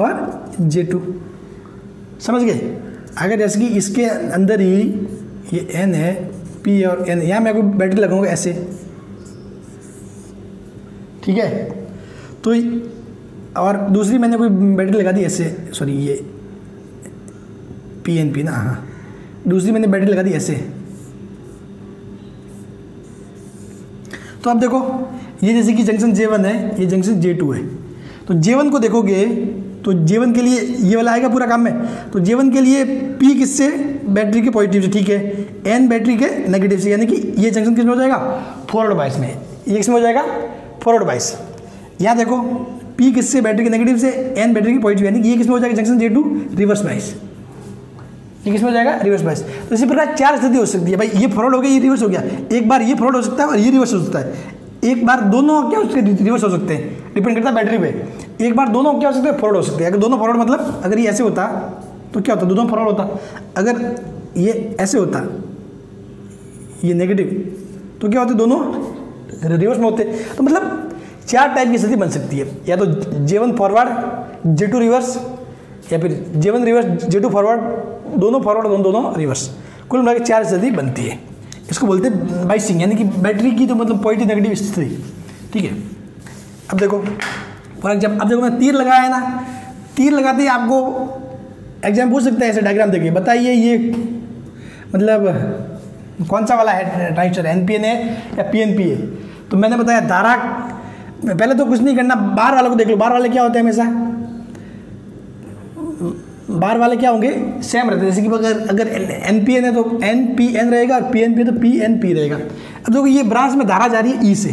और J2, समझ गए। अगर जैसे कि इसके अंदर ही ये N है, P और N, यहाँ मैं कोई बैटरी लगाऊंगा ऐसे, ठीक है। तो और दूसरी मैंने कोई बैटरी लगा दी ऐसे, सॉरी ये PNP ना, हाँ, दूसरी मैंने बैटरी लगा दी ऐसे। तो अब देखो ये जैसे कि जंक्शन J1 है, ये जंक्शन J2 है। तो J1 को देखोगे तो J1 के लिए ये वाला आएगा पूरा काम में। तो J1 के लिए P किससे, बैटरी के पॉजिटिव से, ठीक है, N बैटरी के नेगेटिव से, यानी कि ये जंक्शन किसमें हो जाएगा, फॉरवर्ड बाइस में। ये किसमें हो जाएगा, फॉरवर्ड बाइस। यहाँ देखो P किससे, बैटरी के नेगेटिव से, N बैटरी की पॉजिटिव, यानी कि ये किसमें हो जाएगा, जंक्शन J2 रिवर्स बाइस। ये किसमें हो जाएगा, रिवर्स बाइस। तो इसी प्रकार 4 स्थिति हो सकती है भाई, ये फॉरवर्ड हो गया, ये रिवर्स हो गया, एक बार ये फॉरवर्ड हो सकता है और ये रिवर्स हो सकता है, एक बार दोनों क्या उसके रिवर्स हो सकते हैं, डिपेंड करता है बैटरी पे। एक बार दोनों क्या हो सकते हैं, फॉरवर्ड हो सकते हैं। अगर दोनों फॉरवर्ड मतलब अगर ये ऐसे होता तो क्या होता, दोनों फॉरवर्ड होता। अगर ये ऐसे होता, ये नेगेटिव, तो क्या होते, दोनों रिवर्स में होते। तो मतलब 4 टाइप की स्थिति बन सकती है, या तो J1 फॉरवर्ड, J2 रिवर्स, या फिर J1 रिवर्स, J2 फॉरवर्ड, दोनों फॉरवर्ड, दोनों रिवर्स। कुल मिलाकर 4 स्थिति बनती है। इसको बोलते हैं बाइसिंग, यानी कि बैटरी की तो मतलब पॉजिटिव नेगेटिव स्थिति, ठीक है। अब देखो फॉर एग्जाम्पल, अब देखो मैं तीर लगाया है ना, तीर लगाते ही आपको एग्जाम पूछ सकता है ऐसे डायग्राम देखिए, बताइए ये मतलब कौन सा वाला है ट्रांजिस्टर, NPN है या PNP है। तो मैंने बताया धारा, पहले तो कुछ नहीं करना, बार वाले को देख लो। बार वाले क्या होते हैं, हमेशा बार वाले क्या होंगे, सेम रहते हैं। जैसे कि अगर NPN है तो NPN रहेगा, और PNP है तो PNP रहेगा। अब देखो ये ब्रांच में धारा जा रही है E से,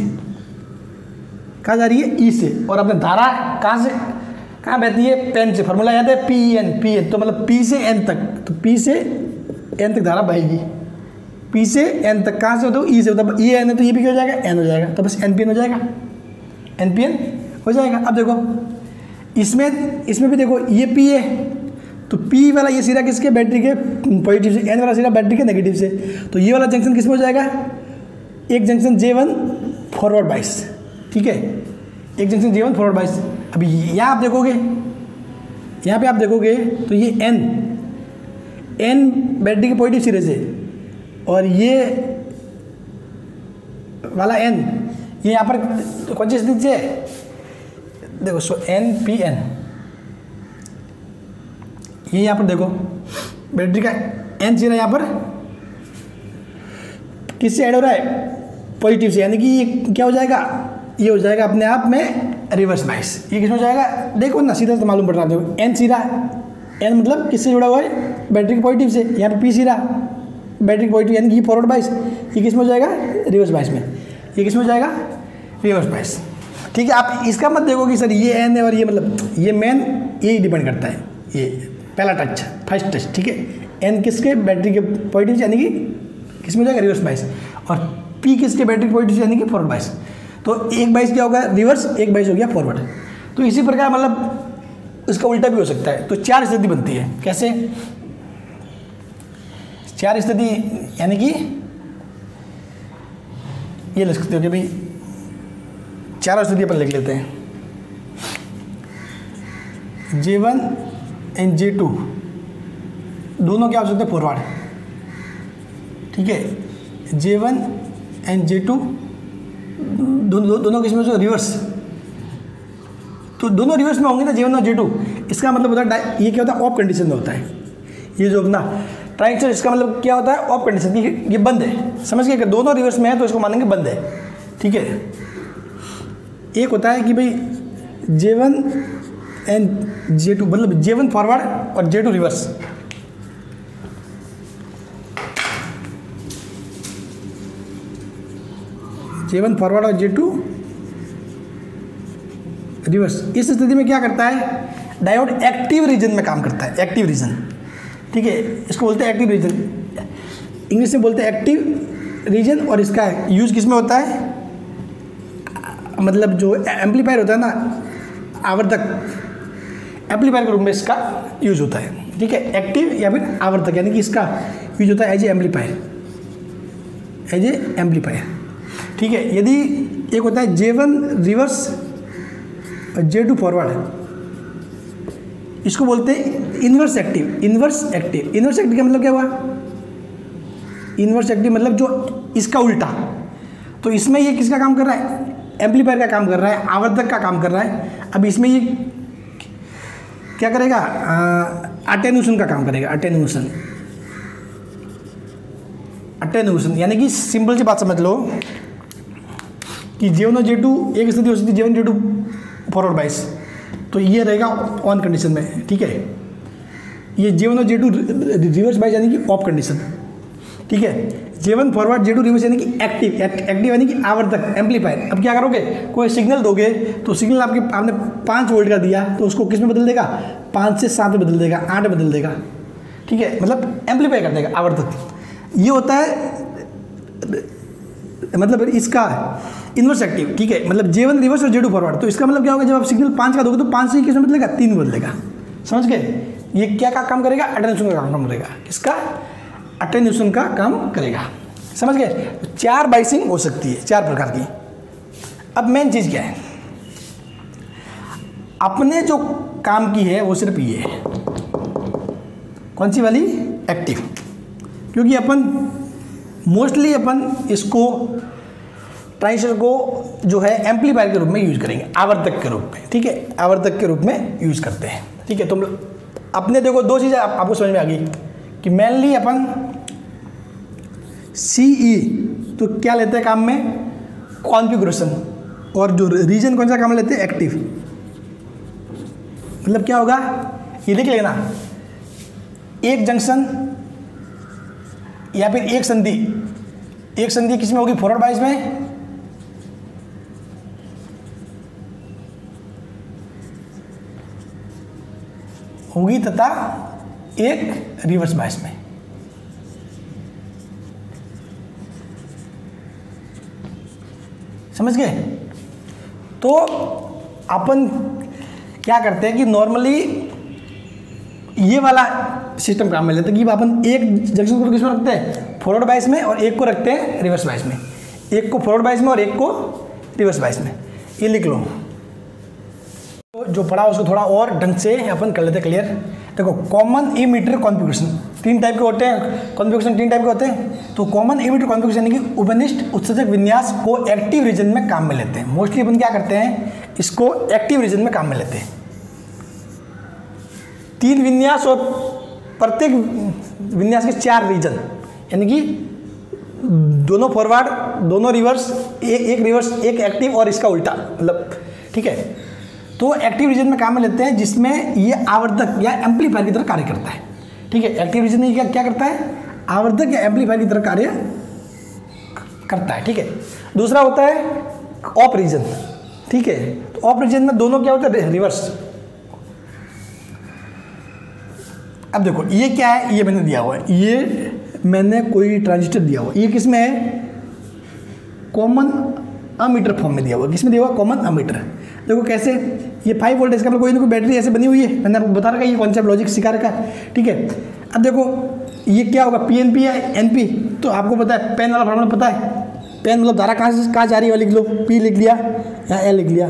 कहाँ जा रही है, E से, और अपने धारा कहाँ से कहाँ बहती है, पेन से। फॉर्मूला याद है, PN, तो मतलब P से N तक, तो P से N तक धारा बहेगी, P से N तक। कहाँ से होता है, E से होता है। E N है तो ये भी क्या हो जाएगा, N हो जाएगा, तो बस NPN हो जाएगा, NPN हो जाएगा। अब देखो इसमें भी देखो ये P है, तो P वाला ये सिरा किसके, बैटरी के पॉजिटिव से, N वाला सिरा बैटरी के नेगेटिव से, तो ये वाला जंक्शन किसमें हो जाएगा, एक जंक्शन J1 फॉरवर्ड बाइस, ठीक है, एक जंक्शन J1 फॉरवर्ड बाइस। अभी यहाँ आप देखोगे, यहाँ पे आप देखोगे तो ये N बैटरी के पॉजिटिव सिरे से, और ये वाला N ये यहाँ पर कौन सी स्थिति से है, देखो सो NPN, ये यहाँ पर देखो बैटरी का N सिरा यहाँ पर किससे ऐड हो रहा है, पॉजिटिव से, यानी कि ये क्या हो जाएगा, ये हो जाएगा अपने आप में रिवर्स बाइस। ये किस हो जाएगा, देखो ना सीधा तो मालूम पड़ रहा है, देखो N सिरा, N मतलब किससे जुड़ा हुआ है, बैटरी के पॉजिटिव से, यहाँ पे P सिरा बैटरी के पॉजिटिव, यानी कि फॉरवर्ड बाइस, ये किस में हो जाएगा, रिवर्स बाइस में, ये किस में हो जाएगा, रिवर्स बाइस। ठीक है, आप इसका मत देखो कि सर ये N है और ये मतलब ये मेन ये डिपेंड करता है, ये पहला टच, फर्स्ट टच, ठीक है, N किसके, बैटरी के पॉजिटिव यानी कि किस में हो जाएगा, रिवर्स बाइस, और P किसके, बैटरी के पॉजिटिव यानी कि फॉरवर्ड बाइस। तो एक बाइस क्या होगा, रिवर्स, एक बाइस हो गया फॉरवर्ड। तो इसी प्रकार मतलब इसका उल्टा भी हो सकता है। तो 4 स्थिति बनती है, कैसे, 4 स्थिति, यानी कि ये लिख सकते हो कि भाई 4 स्थिति अपन लिख लेते हैं, J1 एंड J2 दोनों क्या हो सकते हैं, फॉरवर्ड, ठीक है, J1 एंड J2 दोनों किसमें से रिवर्स, तो दोनों रिवर्स में होंगे ना, J1 और J2, इसका मतलब होता है ये क्या होता है, ऑफ कंडीशन में होता है, ये जो अपना ट्रांजिस्टर, इसका मतलब क्या होता है, ऑफ कंडीशन, ये बंद है, समझ गए, दोनों रिवर्स में है तो इसको मानेंगे बंद है, ठीक है। एक होता है कि भाई J1 एंड J2 मतलब J1 फॉरवर्ड और J2 रिवर्स, J1 फॉरवर्ड और J2 रिवर्स। इस स्थिति में क्या करता है, डायोड एक्टिव रीजन में काम करता है, एक्टिव रीजन, ठीक है, इसको बोलते हैं एक्टिव रीजन, इंग्लिश में बोलते हैं एक्टिव रीजन। और इसका यूज किस में होता है, मतलब जो एम्पलीफायर होता है ना, आवर्धक, एम्पलीफायर के रूप में इसका यूज होता है, ठीक है, एक्टिव या फिर आवर्धक, यानी कि इसका यूज होता है as a amplifier, as a amplifier, ठीक है। यदि एक होता है J1 रिवर्स और J2 फॉरवर्ड, इसको बोलते हैं inverse active, inverse active, inverse active का मतलब क्या हुआ, इन्वर्स एक्टिव मतलब जो इसका उल्टा, तो इसमें ये किसका काम कर रहा है, एम्पलीफायर का काम कर रहा है, आवर्धक का काम कर रहा है। अब इसमें ये क्या करेगा, अटेन्यूएशन का काम करेगा, अटेन्यूएशन, अटेन्यूएशन, यानी कि सिंपल सी बात समझ लो कि J1 और J2 एक स्थिति हो सकती है, J1 J2 फॉरवर्ड बाइस, तो ये रहेगा ऑन कंडीशन में, ठीक है, ये J1 और J2 रिवर्स बाइस यानी कि ऑफ कंडीशन, ठीक है, J1 फॉरवर्ड J2 रिवर्स यानी कि एक्टिव, एक्टिव यानी कि आवर्धक, एम्पलीफायर। अब क्या करोगे, कोई सिग्नल दोगे तो सिग्नल आपने 5 वोल्ट का दिया तो उसको किस में बदल देगा, 5 से 7 में बदल देगा, 8 में बदल देगा, ठीक है, मतलब एम्पलीफाई कर देगा, आवर्धक। ये होता है मतलब इसका इन्वर्स एक्टिव, ठीक है, मतलब J1 रिवर्स और J2 फॉरवर्ड। तो इसका मतलब क्या होगा, जब आप सिग्नल 5 का दोगे तो 5 से किस में बदलेगा, 3 में बदलेगा, समझ गए। ये क्या काम करेगा, अटेन्यूएशन का काम करेगा, किसका, अटेन्यूएशन का काम करेगा, समझ गए। 4 बाइसिंग हो सकती है, 4 प्रकार की। अब मेन चीज़ क्या है, अपने जो काम की है वो सिर्फ ये है, कौन सी वाली, एक्टिव, क्योंकि अपन मोस्टली अपन इसको ट्रांजिस्टर को जो है एम्पलीफायर के रूप में यूज करेंगे, आवर्धक के रूप में, ठीक है, आवर्धक के रूप में यूज करते हैं, ठीक है। तो अपने देखो 2 चीज़ें आपको समझ में आ गई कि मेनली अपन CE तो क्या लेते हैं काम में, कॉन्फ़िगरेशन, और जो रीजन कौन सा काम लेते हैं, एक्टिव। मतलब क्या होगा, ये देख लेना, एक जंक्शन या फिर एक संधि किसमें होगी, फॉरवर्ड बाइस में, होगी तथा एक रिवर्स बाइस में। समझ गए। तो अपन क्या करते हैं कि नॉर्मली ये वाला सिस्टम काम में लेते हैं कि अपन एक जंक्शन को किसमें रखते हैं, फॉरवर्ड बायस में, और एक को रखते हैं रिवर्स बायस में, एक को फॉरवर्ड बायस में और एक को रिवर्स बायस में। ये लिख लो, तो जो पढ़ा उसको थोड़ा और ढंग से अपन कर लेते हैं क्लियर। देखो कॉमन एमीटर कॉन्फ़िगरेशन 3 टाइप के होते हैं, कॉन्फ़िगरेशन 3 टाइप के होते हैं। तो कॉमन एमीटर कॉन्फ़िगरेशन यानी कि उपनिष्ठ उत्सर्जक विन्यास को एक्टिव रीजन में काम में लेते हैं। मोस्टली अपन क्या करते हैं, इसको एक्टिव रीजन में काम में लेते हैं। 3 विन्यास और प्रत्येक विन्यास के 4 रीजन, यानी कि दोनों फॉरवर्ड, दोनों रिवर्स, एक रिवर्स, एक एक्टिव और इसका उल्टा, मतलब ठीक है। तो एक्टिव रीजन में काम में लेते हैं जिसमें ये आवर्धक या एम्पलीफायर की तरह कार्य करता है। ठीक है, एक्टिव रीजन में क्या करता है, आवर्धक या एम्पलीफायर की तरह कार्य करता है। ठीक है, दूसरा होता है ऑफ रीजन। ठीक है, तो ऑफ रीजन में दोनों क्या होता है, रिवर्स। अब देखो ये क्या है, ये मैंने दिया हुआ है, ये मैंने कोई ट्रांजिस्टर दिया हुआ है, ये किसमें है, कॉमन अमीटर फॉर्म में दिया हुआ है। किसमें दिया हुआ, कॉमन अमीटर। देखो कैसे, ये 5 वोल्ट इसका कोई ना कोई बैटरी ऐसे बनी हुई है, मैंने आपको बता रखा है, ये कॉन्सेप्ट लॉजिक सिखा रखा है। ठीक है, अब देखो ये क्या होगा, PNP है NP, तो आपको पता है पेन वाला फॉर्मूला पता है, पेन मतलब धारा कहाँ जा रही है लिख लो, P लिख लिया या L लिख लिया,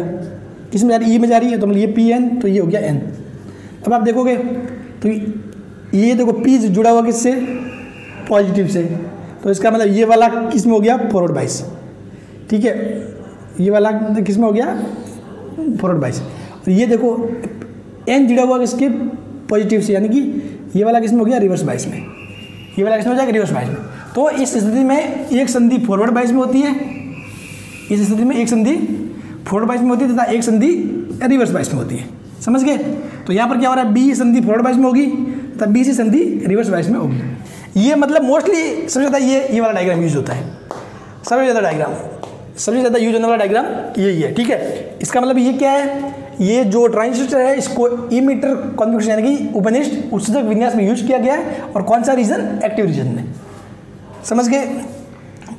किस में जा रही है, E में जा रही है, तो मतलब ये PN, तो ये हो गया N। अब आप देखोगे तो ये देखो P जुड़ा हुआ किससे, पॉजिटिव से, तो इसका मतलब ये वाला किस में हो गया, फॉरवर्ड बायस। ठीक है, ये वाला किस में हो गया, फॉरवर्ड बायस। और ये देखो N जुड़ा हुआ किसके, पॉजिटिव से, यानी कि ये वाला किस में हो गया, रिवर्स बायस में। ये वाला किस में हो जाएगा, रिवर्स बायस में। तो इस स्थिति में एक संधि फॉरवर्ड बायस में होती है, इस स्थिति में एक संधि फॉरवर्ड बायस में होती है तथा एक संधि रिवर्स बायस में होती है। समझ गए। तो यहाँ पर क्या हो रहा है, बी संधि फॉरवर्ड बायस में होगी तब बी सी संधि रिवर्स बायस में होगी। ये मतलब मोस्टली सबसे ज़्यादा ये वाला डायग्राम यूज होता है, सबसे ज़्यादा डायग्राम, सबसे ज़्यादा यूज होने वाला डायग्राम यही है। ठीक है, इसका मतलब ये क्या है, ये जो ट्रांजिस्टर है इसको इमीटर कॉन्फ़िगरेशन यानी कि उपनिष्ठ उत्सर्जक विन्यास में यूज किया गया है, और कौन सा रीजन, एक्टिव रीजन में। समझ गए।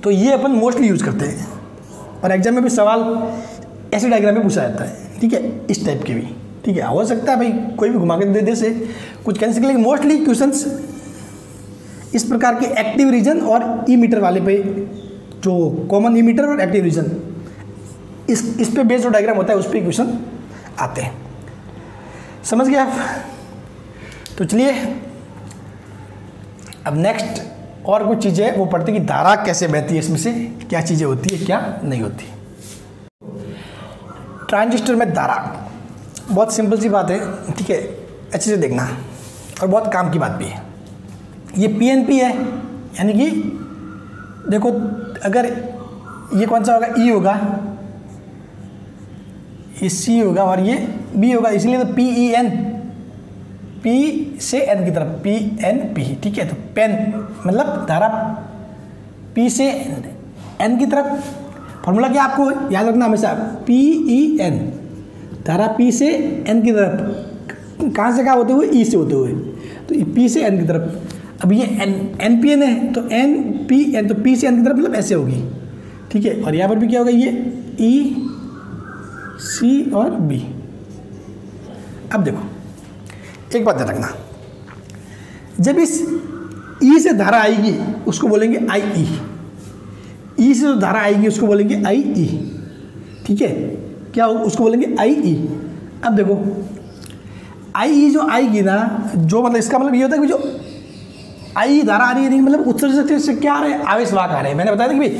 तो ये अपन मोस्टली यूज करते हैं, और एग्जाम में भी सवाल ऐसे डायग्राम में पूछा जाता है। ठीक है, इस टाइप के भी। ठीक है, हो सकता है भाई कोई भी घुमा के दे से कुछ कैंसिल, लेकिन मोस्टली क्वेश्चंस इस प्रकार के एक्टिव रीजन और इमीटर वाले पे, जो कॉमन इमीटर और एक्टिव रीजन, इस पे बेस्ड जो डायग्राम होता है उस पर क्वेश्चन आते हैं। समझ गए आप। तो चलिए अब नेक्स्ट और कुछ चीज़ें वो पढ़ते हैं कि धारा कैसे बहती है, इसमें से क्या चीज़ें होती है क्या नहीं होती। ट्रांजिस्टर में धारा, बहुत सिंपल सी बात है। ठीक है, अच्छे से देखना, और बहुत काम की बात भी है। ये PNP है, यानी कि देखो अगर ये कौन सा होगा, E होगा, ये C होगा और ये B होगा, इसलिए तो PEN, P से N की तरफ, PNP। ठीक है, तो पेन मतलब धारा P से N की तरफ। फॉर्मूला क्या आपको याद रखना हमेशा, PEN, धारा P से N की तरफ, कहाँ से कहाँ होते हुए, E से होते हुए, तो P से N की तरफ। अब ये NPN है, तो NPN, तो P से N की तरफ मतलब ऐसे होगी। ठीक है, और यहाँ पर भी क्या होगा, ये E, C और B। अब देखो एक बात ध्यान रखना, जब इस E से धारा आएगी उसको बोलेंगे IE, E से जो धारा आएगी उसको बोलेंगे IE। ठीक है, क्या हो, उसको बोलेंगे IE। अब देखो IE जो आएगी ना, जो मतलब इसका मतलब ये होता है कि जो IE धारा आ रही है, मतलब उत्सर्जक से क्या आ रहे हैं, आवेशवाहक आ रहे हैं। मैंने बताया था कि भाई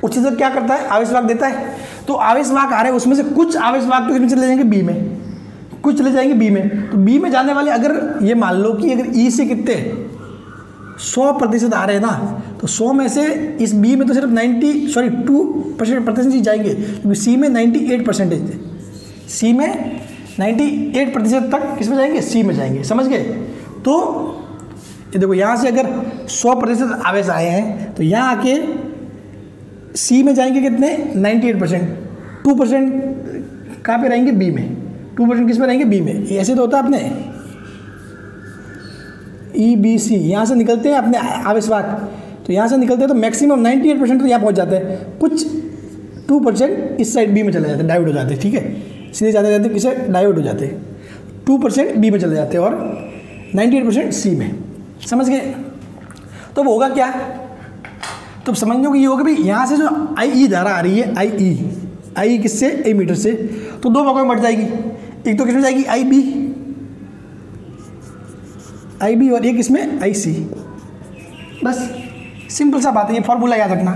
उत्सर्जक क्या करता है, आवेशवाहक देता है। तो आवेशवाहक आ रहे हैं, उसमें से कुछ आवेशवाहक तो इसमें चले जाएंगे B में, कुछ चले जाएंगे B में। तो B में जाने वाले, अगर ये मान लो कि अगर E से कितने 100% आ रहे हैं ना, तो 100 में से इस B में तो सिर्फ 2% ही जाएंगे, क्योंकि C में 98% है। C में 98% तक किस में जाएंगे, C में जाएंगे। समझ गए। तो ये देखो यहाँ से अगर 100% आवेश आए हैं तो यहाँ आके C में जाएंगे कितने, 98%, 2% कहाँ पे रहेंगे, B में, 2% किस में रहेंगे, B में। ऐसे तो होता है अपने EBC, यहाँ से निकलते हैं अपने आवेशवाहक, तो यहाँ से निकलते हैं तो मैक्सिमम 98% तो यहाँ पहुँच जाते हैं, कुछ 2% इस साइड B में चले जाते हैं, डाइवर्ट हो जाते हैं। ठीक है, सीधे जाते जाते किसे डाइवर्ट हो जाते, 2% बी में चले जाते और 98% सी में। समझ गए? तो वो होगा क्या, तो समझ लो कि ये होगा भाई यहाँ से जो आई ई धारा आ रही है, आई किससे, ए मीटर से, तो दो भागों में बढ़ जाएगी। एक तो किसमें जाएगी, आई बी और एक इसमें आई सी। बस सिंपल सा बात है, ये फॉर्मूला याद रखना।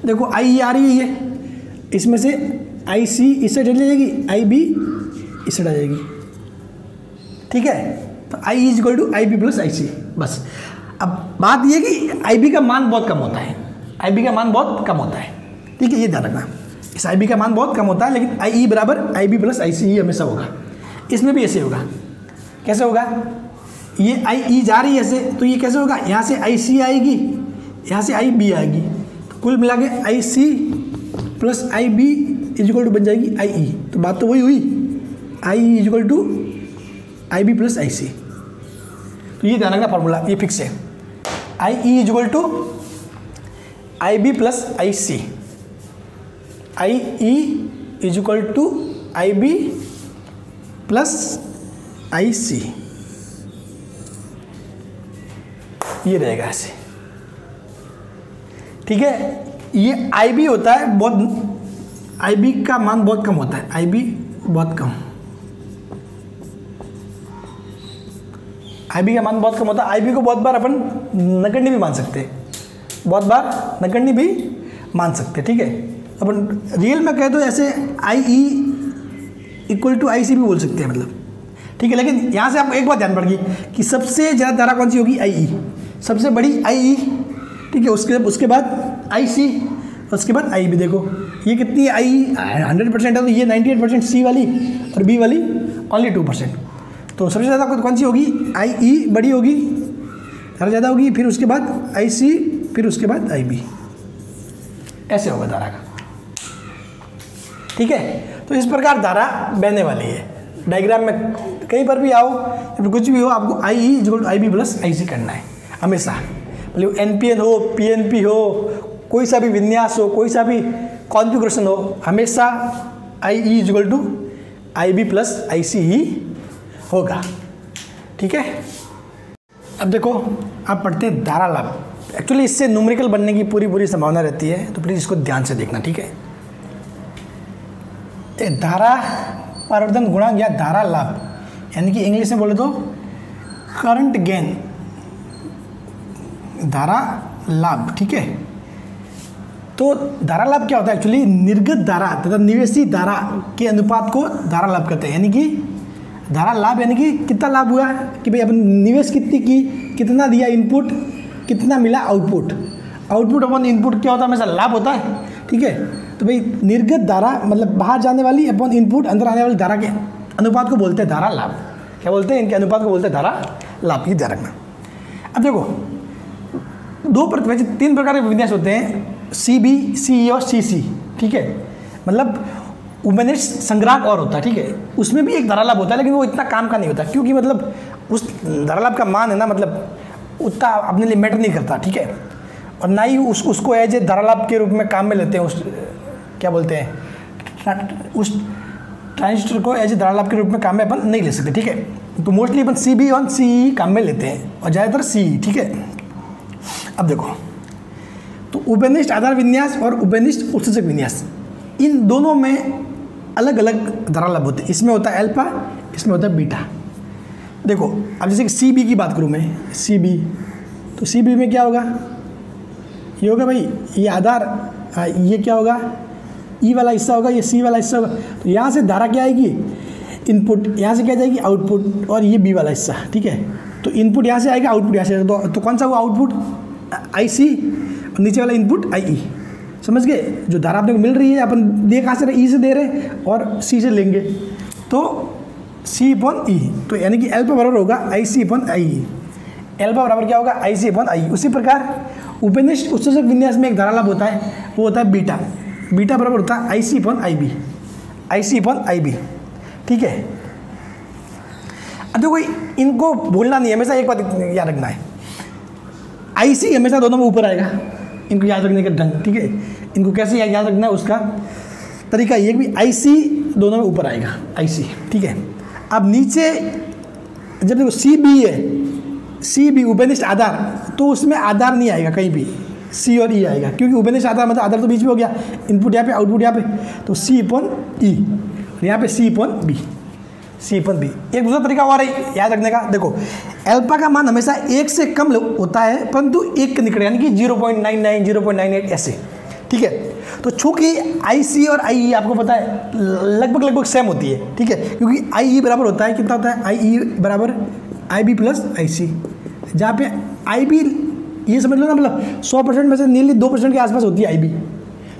देखो आई आ रही है, ये इसमें से आई सी इससे चली जाएगी, आई बी इससे हट जाएगी। ठीक है, तो I is equal to I B plus I C. बस अब बात ये कि आई बी का मान बहुत कम होता है, आई बी का मान बहुत कम होता है। ठीक है, ये ध्यान रखना, इस आई बी का मान बहुत कम होता है, लेकिन आई ई बराबर आई बी प्लस आई सी ही हमेशा होगा। इसमें भी ऐसे होगा। कैसे होगा, ये आई ई जा रही है ऐसे, तो ये कैसे होगा, यहाँ से आई सी आएगी, यहाँ से आई बी आएगी, तो कुल मिला के I C plus I B is equal to बन जाएगी आई ई। तो बात तो वही हुई, I E is equal to I B plus I C. तो ये ध्यान रखना फॉर्मूला, ये फिक्स है। I E is equal to I B plus I C, I E is equal to I B plus I C, ये रहेगा ऐसे। ठीक है, ये आई बी होता है बहुत, आई बी का मान बहुत कम होता है, आई बी बहुत कम, आई बी का मान बहुत कम होता है। आई बी को बहुत बार अपन नगण्य भी मान सकते हैं, बहुत बार नगण्य भी मान सकते हैं। ठीक है, अपन रियल में कहे तो ऐसे आई ई इक्वल टू आई सी भी बोल सकते हैं, मतलब। ठीक है, लेकिन यहाँ से आपको एक बात ध्यान पड़ेगी कि सबसे ज़्यादा धारा कौन सी होगी, आई ई, सबसे बड़ी आई ई। ठीक है, उसके बाद आई सी, उसके बाद आई बी। देखो ये कितनी आई ई 100% है, तो ये 98% सी वाली और बी वाली ओनली 2%। तो सबसे ज़्यादा कौन सी होगी, आई ई बड़ी होगी, धारा ज़्यादा होगी, फिर उसके बाद आई सी, फिर उसके बाद आई बी, ऐसे होगा धारा का। ठीक है, तो इस प्रकार धारा बहने वाली है। डायग्राम में कहीं पर भी आओ या फिर कुछ भी हो, आपको I E equal to I B plus I C करना है हमेशा। मतलब एनपीएन हो, पीएनपी हो, कोई सा भी विन्यास हो, कोई सा भी कॉन्फ़िगरेशन हो, हमेशा I E equal to I B plus I C ही होगा। ठीक है, अब देखो आप पढ़ते हैं धारा लाभ। एक्चुअली इससे न्यूमेरिकल बनने की पूरी संभावना रहती है, तो प्लीज़ इसको ध्यान से देखना। ठीक है, धारा परिवर्तन गुणांक या धारा लाभ, यानी कि इंग्लिश में बोले तो करंट गेन, धारा लाभ। ठीक है, तो धारा लाभ क्या होता है, एक्चुअली निर्गत धारा तथा निवेशी धारा के अनुपात को धारा लाभ कहते हैं। यानी कि धारा लाभ यानी कि कितना लाभ हुआ कि भाई अपन निवेश कितनी की, कितना दिया इनपुट, कितना मिला आउटपुट। आउटपुट अपॉन इनपुट क्या होता है, हमेशा लाभ होता है। ठीक है, तो भाई निर्गत धारा मतलब बाहर जाने वाली अपॉन इनपुट अंदर आने वाली धारा के अनुपात को बोलते हैं धारा लाभ। क्या बोलते हैं, इनके अनुपात को बोलते हैं धारा लाभ। ये ध्यान रखना। अब देखो तीन प्रकार के विन्यास होते हैं, सी बी, सी ई और सी सी। ठीक है, मतलब उपनिष्ठ संग्राहक और होता है। ठीक है, उसमें भी एक धारा लाभ होता है, लेकिन वो इतना काम का नहीं होता, क्योंकि मतलब उस धारा लाभ का मान है ना, मतलब उतना अपने लिए मैटर नहीं करता। ठीक है, और ना ही उसको एज ए धारा लाभ के रूप में काम में लेते हैं। उस क्या बोलते हैं, उस ट्रांजिस्टर को एज ए धारा लाभ के रूप में काम में अपन नहीं ले सकते। ठीक है, तो मोस्टली अपन सी बी और सी ई काम में लेते हैं, और ज़्यादातर सी ई। ठीक है, अब देखो तो उपनिष्ठ आधार विन्यास और उपनिष्ठ उत्सर्जक विन्यास, इन दोनों में अलग अलग धारा लाभ होते हैं। इसमें होता है अल्फा, इसमें होता है बीटा। देखो अब जैसे कि सी बी की बात करूँ मैं, सी बी, तो सी बी में क्या होगा, ये होगा भाई ये आधार, ये क्या होगा, ई वाला हिस्सा होगा, ये सी वाला हिस्सा होगा। तो यहाँ से धारा क्या आएगी, इनपुट, यहाँ से क्या जाएगी आउटपुट, और ये बी वाला हिस्सा। ठीक है, तो इनपुट यहाँ से आएगा, आउटपुट यहाँ से आएगा। तो कौन सा हुआ आउटपुट, आई सी, और नीचे वाला इनपुट आई ई। समझ गए, जो धारा अपने को मिल रही है अपन दे कहाँ से, ई से दे रहे और सी से लेंगे, तो सी अपॉन ई। तो यानी कि एल्फा बराबर होगा आई C upon I E. Alpha बराबर क्या होगा, आई सी अपॉन आई। उसी प्रकार उपनिष्ठ उत्सर्जक विन्यास में एक धारा लाभ होता है, वो होता है बीटा। बीटा बराबर होता है I C upon I B, I C upon I B. ठीक है, अब देखो इनको भूलना नहीं है, हमेशा एक बात याद रखना है, आई सी हमेशा दोनों में ऊपर आएगा, इनको याद रखने का ढंग। ठीक है, इनको कैसे याद रखना है उसका तरीका ये भी आई सी दोनों में ऊपर आएगा आई सी, ठीक है। अब नीचे जब देखो सी बी है, सी बी उभयनिष्ठ आधार, तो उसमें आधार नहीं आएगा कहीं भी, सी और ई आएगा, क्योंकि उभयनिष्ठ आधार मतलब आधार तो बीच में हो गया, इनपुट यहाँ पे आउटपुट यहाँ पे, तो सी अपॉन ई, यहाँ पे सी अपॉन बी, सी अपॉन बी। एक दूसरा तरीका और है याद रखने का, देखो अल्फा का मान हमेशा 1 से कम होता है परंतु 1 के निकट, यानी कि 0.99 0.98 ऐसे, ठीक है। तो चूंकि आई सी और आई ई आपको पता है लगभग सेम होती है, ठीक है, क्योंकि आई ई बराबर होता है, कितना होता है, आई ई बराबर आई बी प्लस आई सी, जहाँ पे आई बी ये समझ लो ना, मतलब 100% में से नीली 2% के आसपास होती है आई बी,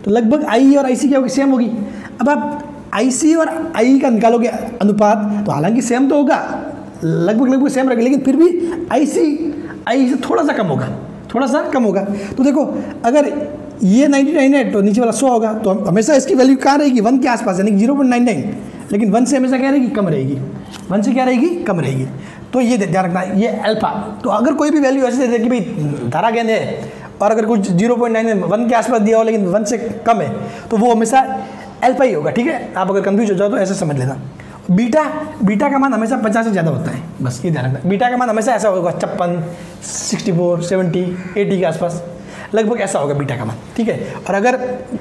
तो लगभग आई ई और आई सी क्या होगी, सेम होगी। अब आप आई सी और आई का निकालोगे अनुपात, तो हालांकि सेम तो होगा, लगभग सेम रहेगा, लेकिन फिर भी आई सी आई से थोड़ा सा कम होगा, थोड़ा सा कम होगा। तो देखो अगर ये 99 है तो नीचे वाला 100 होगा, तो हमेशा इसकी वैल्यू कहाँ रहेगी, 1 के आसपास, यानी 0.99, लेकिन 1 से हमेशा क्या रहेगी, कम रहेगी, 1 से क्या रहेगी, कम रहेगी। तो ये ध्यान रखना, ये अल्फा। तो अगर कोई भी वैल्यू ऐसे दे कि भाई धारा गेंद है और अगर कुछ 0.9 1 के आसपास दिया हो लेकिन 1 से कम है, तो वो हमेशा अल्फा ही होगा, ठीक है। आप अगर कंफ्यूज हो जाओ तो ऐसे समझ लेना। बीटा का मान हमेशा 50 से ज़्यादा होता है, बस ये ध्यान रखना। बीटा का मान हमेशा ऐसा होगा 56, 64, 70, 80 के आसपास, लगभग ऐसा होगा बीटा का मान, ठीक है। और अगर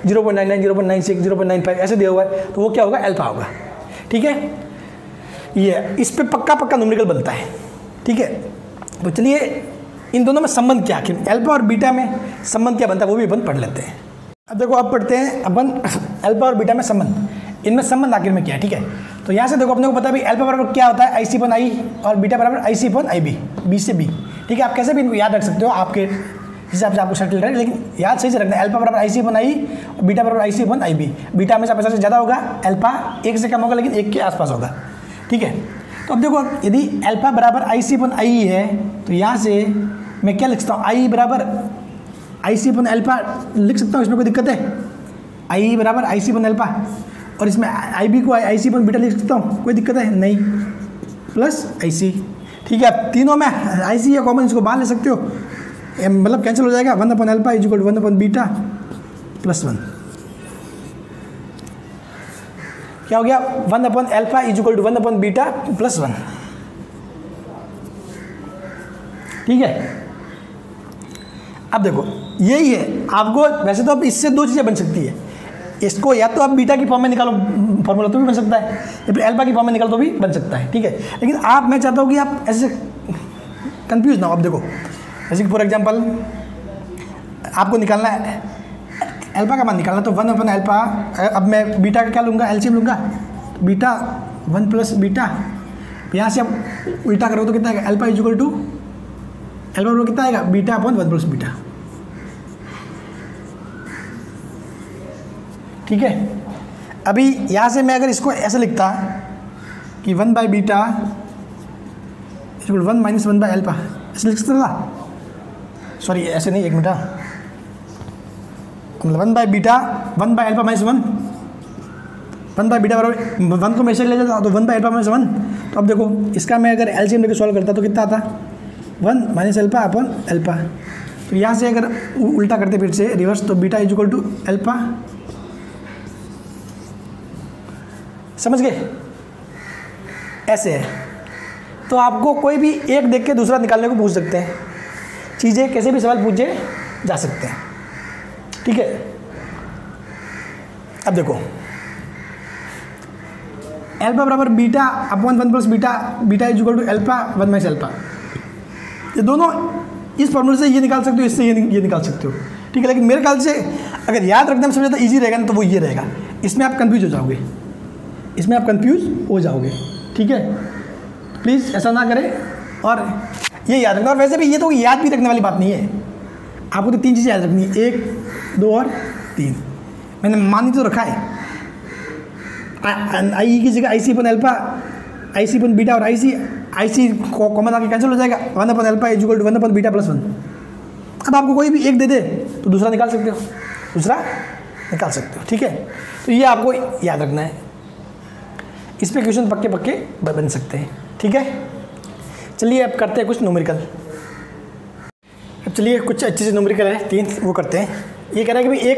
0.99, 0.96, 0.95 ऐसे दिया हुआ है तो वो क्या होगा, अल्फा होगा, ठीक है। ये इस पे पक्का न्यूमेरिकल बनता है, ठीक है। तो चलिए इन दोनों में संबंध क्या, आखिर अल्फा और बीटा में संबंध क्या बनता है वो भी अपन पढ़ लेते हैं। अब देखो अब पढ़ते हैं अपन अल्फा और बीटा में संबंध, इनमें संबंध आखिर में क्या है, ठीक है। तो यहाँ से देखो अपने को पता है भाई अल्फा बराबर क्या होता है, आई सी अपॉन आई, और बीटा बराबर आई C upon I B, B से बी, ठीक है। आप कैसे भी इनको याद रख सकते हो आपके हिसाब से, आपको सेटल रहे, लेकिन याद सही से रखना, अल्फा बराबर आई सी अपॉन आई और बीटा बराबर आई C upon I B. Beta हमेशा 50 से ज़्यादा होगा, अल्फा 1 से कम होगा लेकिन 1 के आसपास होगा, ठीक है। तो अब देखो यदि अल्फा बराबर आई सी अपॉन आई है तो यहाँ से मैं क्या लिख सकता हूँ, आई बराबर आई सी अपॉन अल्फा लिख सकता हूँ, इसमें कोई दिक्कत है, आई बराबर आई सी अपॉन अल्फा, और इसमें आई बी को आई सी अपॉन बीटा लिख सकता हूँ, कोई दिक्कत है नहीं, प्लस आई सी, ठीक है। अब तीनों में आई सी या कॉमन, इसको बाहर ले सकते हो, मतलब कैंसिल हो जाएगा, 1 upon alpha is equal to 1 upon beta plus 1, क्या हो गया, 1 upon alpha is equal to 1 upon beta plus 1, ठीक है। अब देखो यही है, आपको वैसे तो अब इससे 2 चीज़ें बन सकती है, इसको या तो आप बीटा की फॉर्म में निकालो फॉर्मूला तो भी बन सकता है, या फिर अल्फा की फॉर्म में निकालो तो भी बन सकता है, ठीक है। लेकिन मैं चाहता हूँ कि आप ऐसे कंफ्यूज ना हो। अब देखो जैसे कि फॉर एग्जांपल आपको निकालना है अल्फा का मान निकालना, तो 1 अपॉन अल्फा, अब मैं बीटा का क्या लूँगा, एलसीएम लूँगा, बीटा 1 प्लस बीटा, यहाँ से आप उल्टा करो तो कितना आएगा, alpha is equal to alpha बराबर कितना आएगा, बीटा अपॉन 1 प्लस बीटा, ठीक है। अभी यहाँ से मैं अगर इसको ऐसे लिखता कि 1 by beta is equal 1 minus 1 by alpha, ऐसे लिख सकता था, सॉरी ऐसे नहीं, 1 मिनट, मतलब 1 by beta 1 by alpha minus 1 by beta बराबर 1 को मैं ऐसे ले जाता तो 1 बाई अल्फा माइनस 1। तो अब देखो इसका मैं अगर एलसीएम लेकर सॉल्व करता तो कितना आता, 1 माइनस अल्फा अपॉन अल्फा। तो यहाँ से अगर उल्टा करते फिर से रिवर्स, तो beta is equal to alpha, समझ गए, ऐसे है। तो आपको कोई भी एक देख के दूसरा निकालने को पूछ सकते हैं, चीज़ें कैसे भी सवाल पूछे जा सकते हैं, ठीक है। अब देखो अल्फा बराबर beta upon 1 plus beta, beta is equal to alpha 1 minus alpha, ये दोनों इस फॉर्मूले से ये निकाल सकते हो, इससे ये निकाल सकते हो, ठीक है। लेकिन मेरे ख्याल से अगर याद रखने में सबसे ज़्यादा ईजी रहेगा ना तो वो ये रहेगा, इसमें आप कंफ्यूज हो जाओगे, इसमें आप कंफ्यूज हो जाओगे, ठीक है। प्लीज़ ऐसा ना करें और ये याद रखना। और वैसे भी ये तो याद भी रखने वाली बात नहीं है, आपको तो 3 चीज़ें याद रखनी है, 1, 2 और 3, मैंने मान तो रखा है, आई की जगह आई सी अपन अल्फा, आई सी अपन बीटा, और आई सी कॉमन आके कैंसिल हो जाएगा, 1 upon alpha is equal to 1 upon beta plus 1। अब आपको कोई भी एक दे दे तो दूसरा निकाल सकते हो, ठीक है। तो ये आपको याद रखना है, इस पे क्वेश्चन पक्के बन सकते हैं, ठीक है। चलिए अब करते हैं कुछ न्यूमेरिकल। अब चलिए कुछ अच्छे से न्यूमेरिकल है 3, वो करते हैं। ये कह रहा है कि भाई एक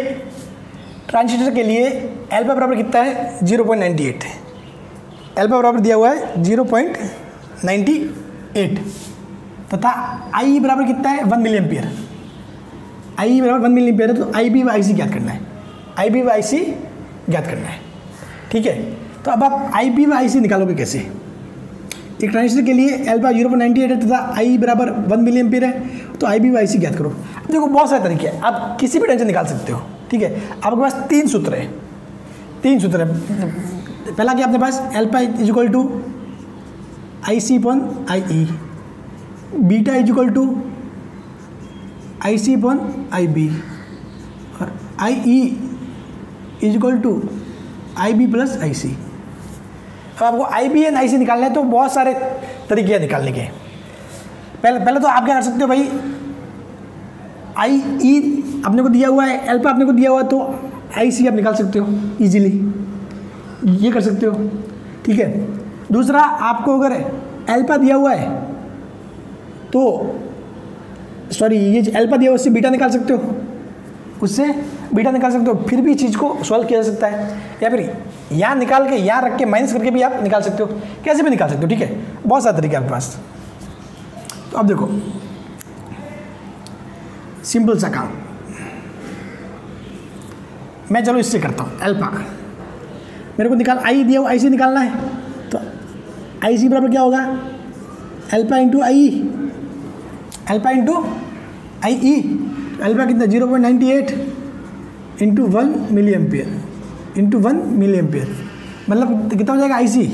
ट्रांजिस्टर के लिए एल्फा बराबर कितना है 0.98 है, एल्फा बराबर दिया हुआ है 0.98 तथा आई बराबर कितना है 1 मिली एम्पियर, आई बराबर 1 मिली एम्पियर है, तो आई बी व आई सी ज्ञात करना है, आई बी व आई सी ज्ञात करना है। ठीक है, तो अब आप आई बी व आई सी निकालोगे कैसे? एक ट्रांजिस्टर के लिए एल्फा 0.98 है तथा आई बराबर 1 मिली एम्पियर है, तो आई बी व आई सी ज्ञात करो। देखो बहुत सारे तरीके हैं, आप किसी भी ढंग से निकाल सकते हो। ठीक है, आपके पास 3 सूत्र है, 3 सूत्र है। पहला क्या अपने पास alpha is equal to I C upon I E, beta is equal to I C upon I B, और I E is equal to I B plus I C. अब आपको आई बी एंड आई सी निकालना है तो बहुत सारे तरीके हैं निकालने के। पहले तो आप क्या कर सकते हो भाई, आई ई अपने को दिया हुआ है, एल्फा अपने को दिया हुआ है, तो आई सी आप निकाल सकते हो इजीली, ये कर सकते हो। ठीक है, दूसरा आपको अगर एल्फा दिया हुआ है तो सॉरी ये एल्फा दिया हुआ उससे बीटा निकाल सकते हो, उससे बीटा निकाल सकते हो, फिर भी चीज़ को सॉल्व किया जा सकता है, या फिर यहाँ निकाल के यहाँ रख के माइनस करके भी आप निकाल सकते हो, कैसे भी निकाल सकते हो। ठीक है, बहुत सारे तरीके आपके पास। तो अब देखो सिंपल सा काम मैं चलो इससे करता हूँ। एल्फा मेरे को निकाल आई दिया हुआ, आई सी निकालना है, तो आई सी बराबर क्या होगा alpha into I E, alpha into I E, alpha कितना 0.98 into 1 milli ampere into 1 milli ampere, मतलब कितना हो जाएगा आई सी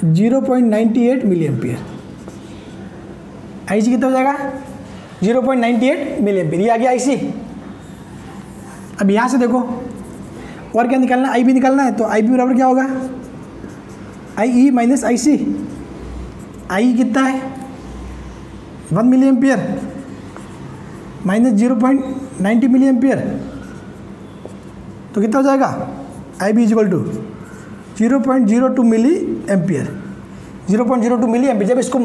0.98 मिली एम्पियर, आई सी कितना हो जाएगा 0.98 मिली एम्पियर, ये आ गया आई सी। अब यहाँ से देखो और क्या निकालना है, आई बी निकालना है, तो आई बी बराबर क्या होगा आई ई माइनस आई सी, आई कितना है 1 milli ampere minus 0.90 milli ampere, तो कितना हो जाएगा I B is equal to 0.02 milli ampere, 0.02 milli ampere. जब इसको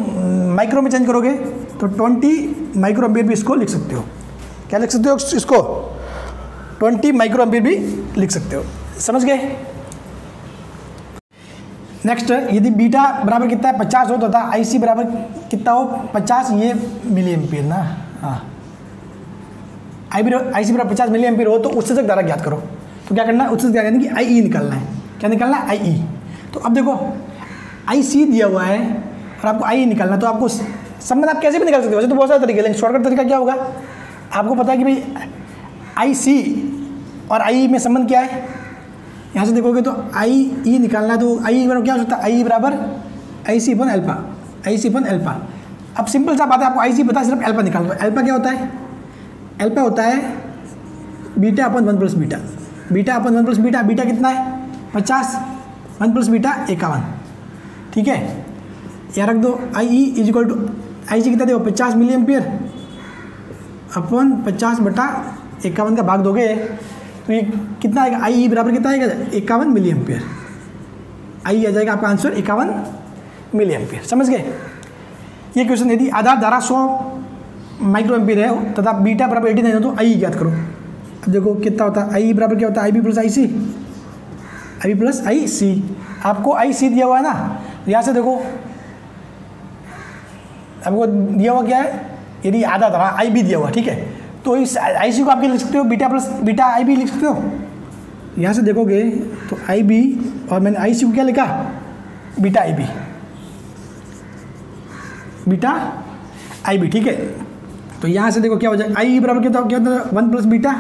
माइक्रो में चेंज करोगे तो 20 माइक्रो एम्पियर भी इसको लिख सकते हो। क्या लिख सकते हो इसको 20 माइक्रो एम्पियर भी लिख सकते हो। समझ गए? नेक्स्ट, यदि बीटा बराबर कितना है 50 हो तो था आई सी बराबर कितना हो 50 ये मिली एम्पियर ना, हाँ आई सी बराबर 50 मिली एम्पियर हो तो उत्सर्जक धारा ज्ञात करो। तो क्या करना है उत्सर्जक धारा यानी कि आई ई निकालना है। क्या निकालना है आई ई। तो अब देखो आई सी दिया हुआ है और आपको आई ई निकालना है, तो आपको संबंध आप कैसे भी निकाल सकते हो। वैसे तो बहुत सारे तरीके, लेकिन शॉर्टकट तरीका क्या होगा, आपको पता है कि भाई आई सी और आई में संबंध क्या है। यहाँ से देखोगे तो आई ई निकालना है, तो आई बराबर क्या हो सकता है आई बराबर आई सी अपन एल्फा, आई सी अपन एल्फा। अब सिंपल सा बात है, आपको आई सी पता है, सिर्फ एल्फा निकालना है। एल्फा क्या होता है, एल्फा होता है beta upon 1 plus beta, beta upon 1 plus beta, beta कितना है 50, 1 प्लस बीटा 51। ठीक है, यहाँ रख दो आई E is equal to I सी कितना देखो 50 मिली एम्पियर अपन 50 बटा 51 का भाग दोगे तो ये कितना आएगा आई ई बराबर कितना आएगा 51 मिली एम्पियर। आई आ जाएगा आपका आंसर 51 मिली एम्पियर। समझ गए? ये क्वेश्चन यदि आधार धारा 100 माइक्रो एम्पियर है तथा बीटा बराबर 89 है तो आई ज्ञात करो। अब देखो कितना होता है आई बराबर क्या होता है आई B plus I C, I B plus I सी। आपको आई सी दिया हुआ है ना, तो यहाँ से देखो आपको दिया हुआ क्या है, यदि आधा धारा आई बी दिया हुआ, ठीक है, तो इस आई सी को आप क्या लिख सकते हो beta plus beta I B लिख सकते हो। यहाँ से देखोगे तो आई बी और मैंने आई सी को क्या लिखा beta I B, beta I B. ठीक है, तो यहाँ से देखो क्या हो जाएगा आई बराबर क्या होता है 1 plus beta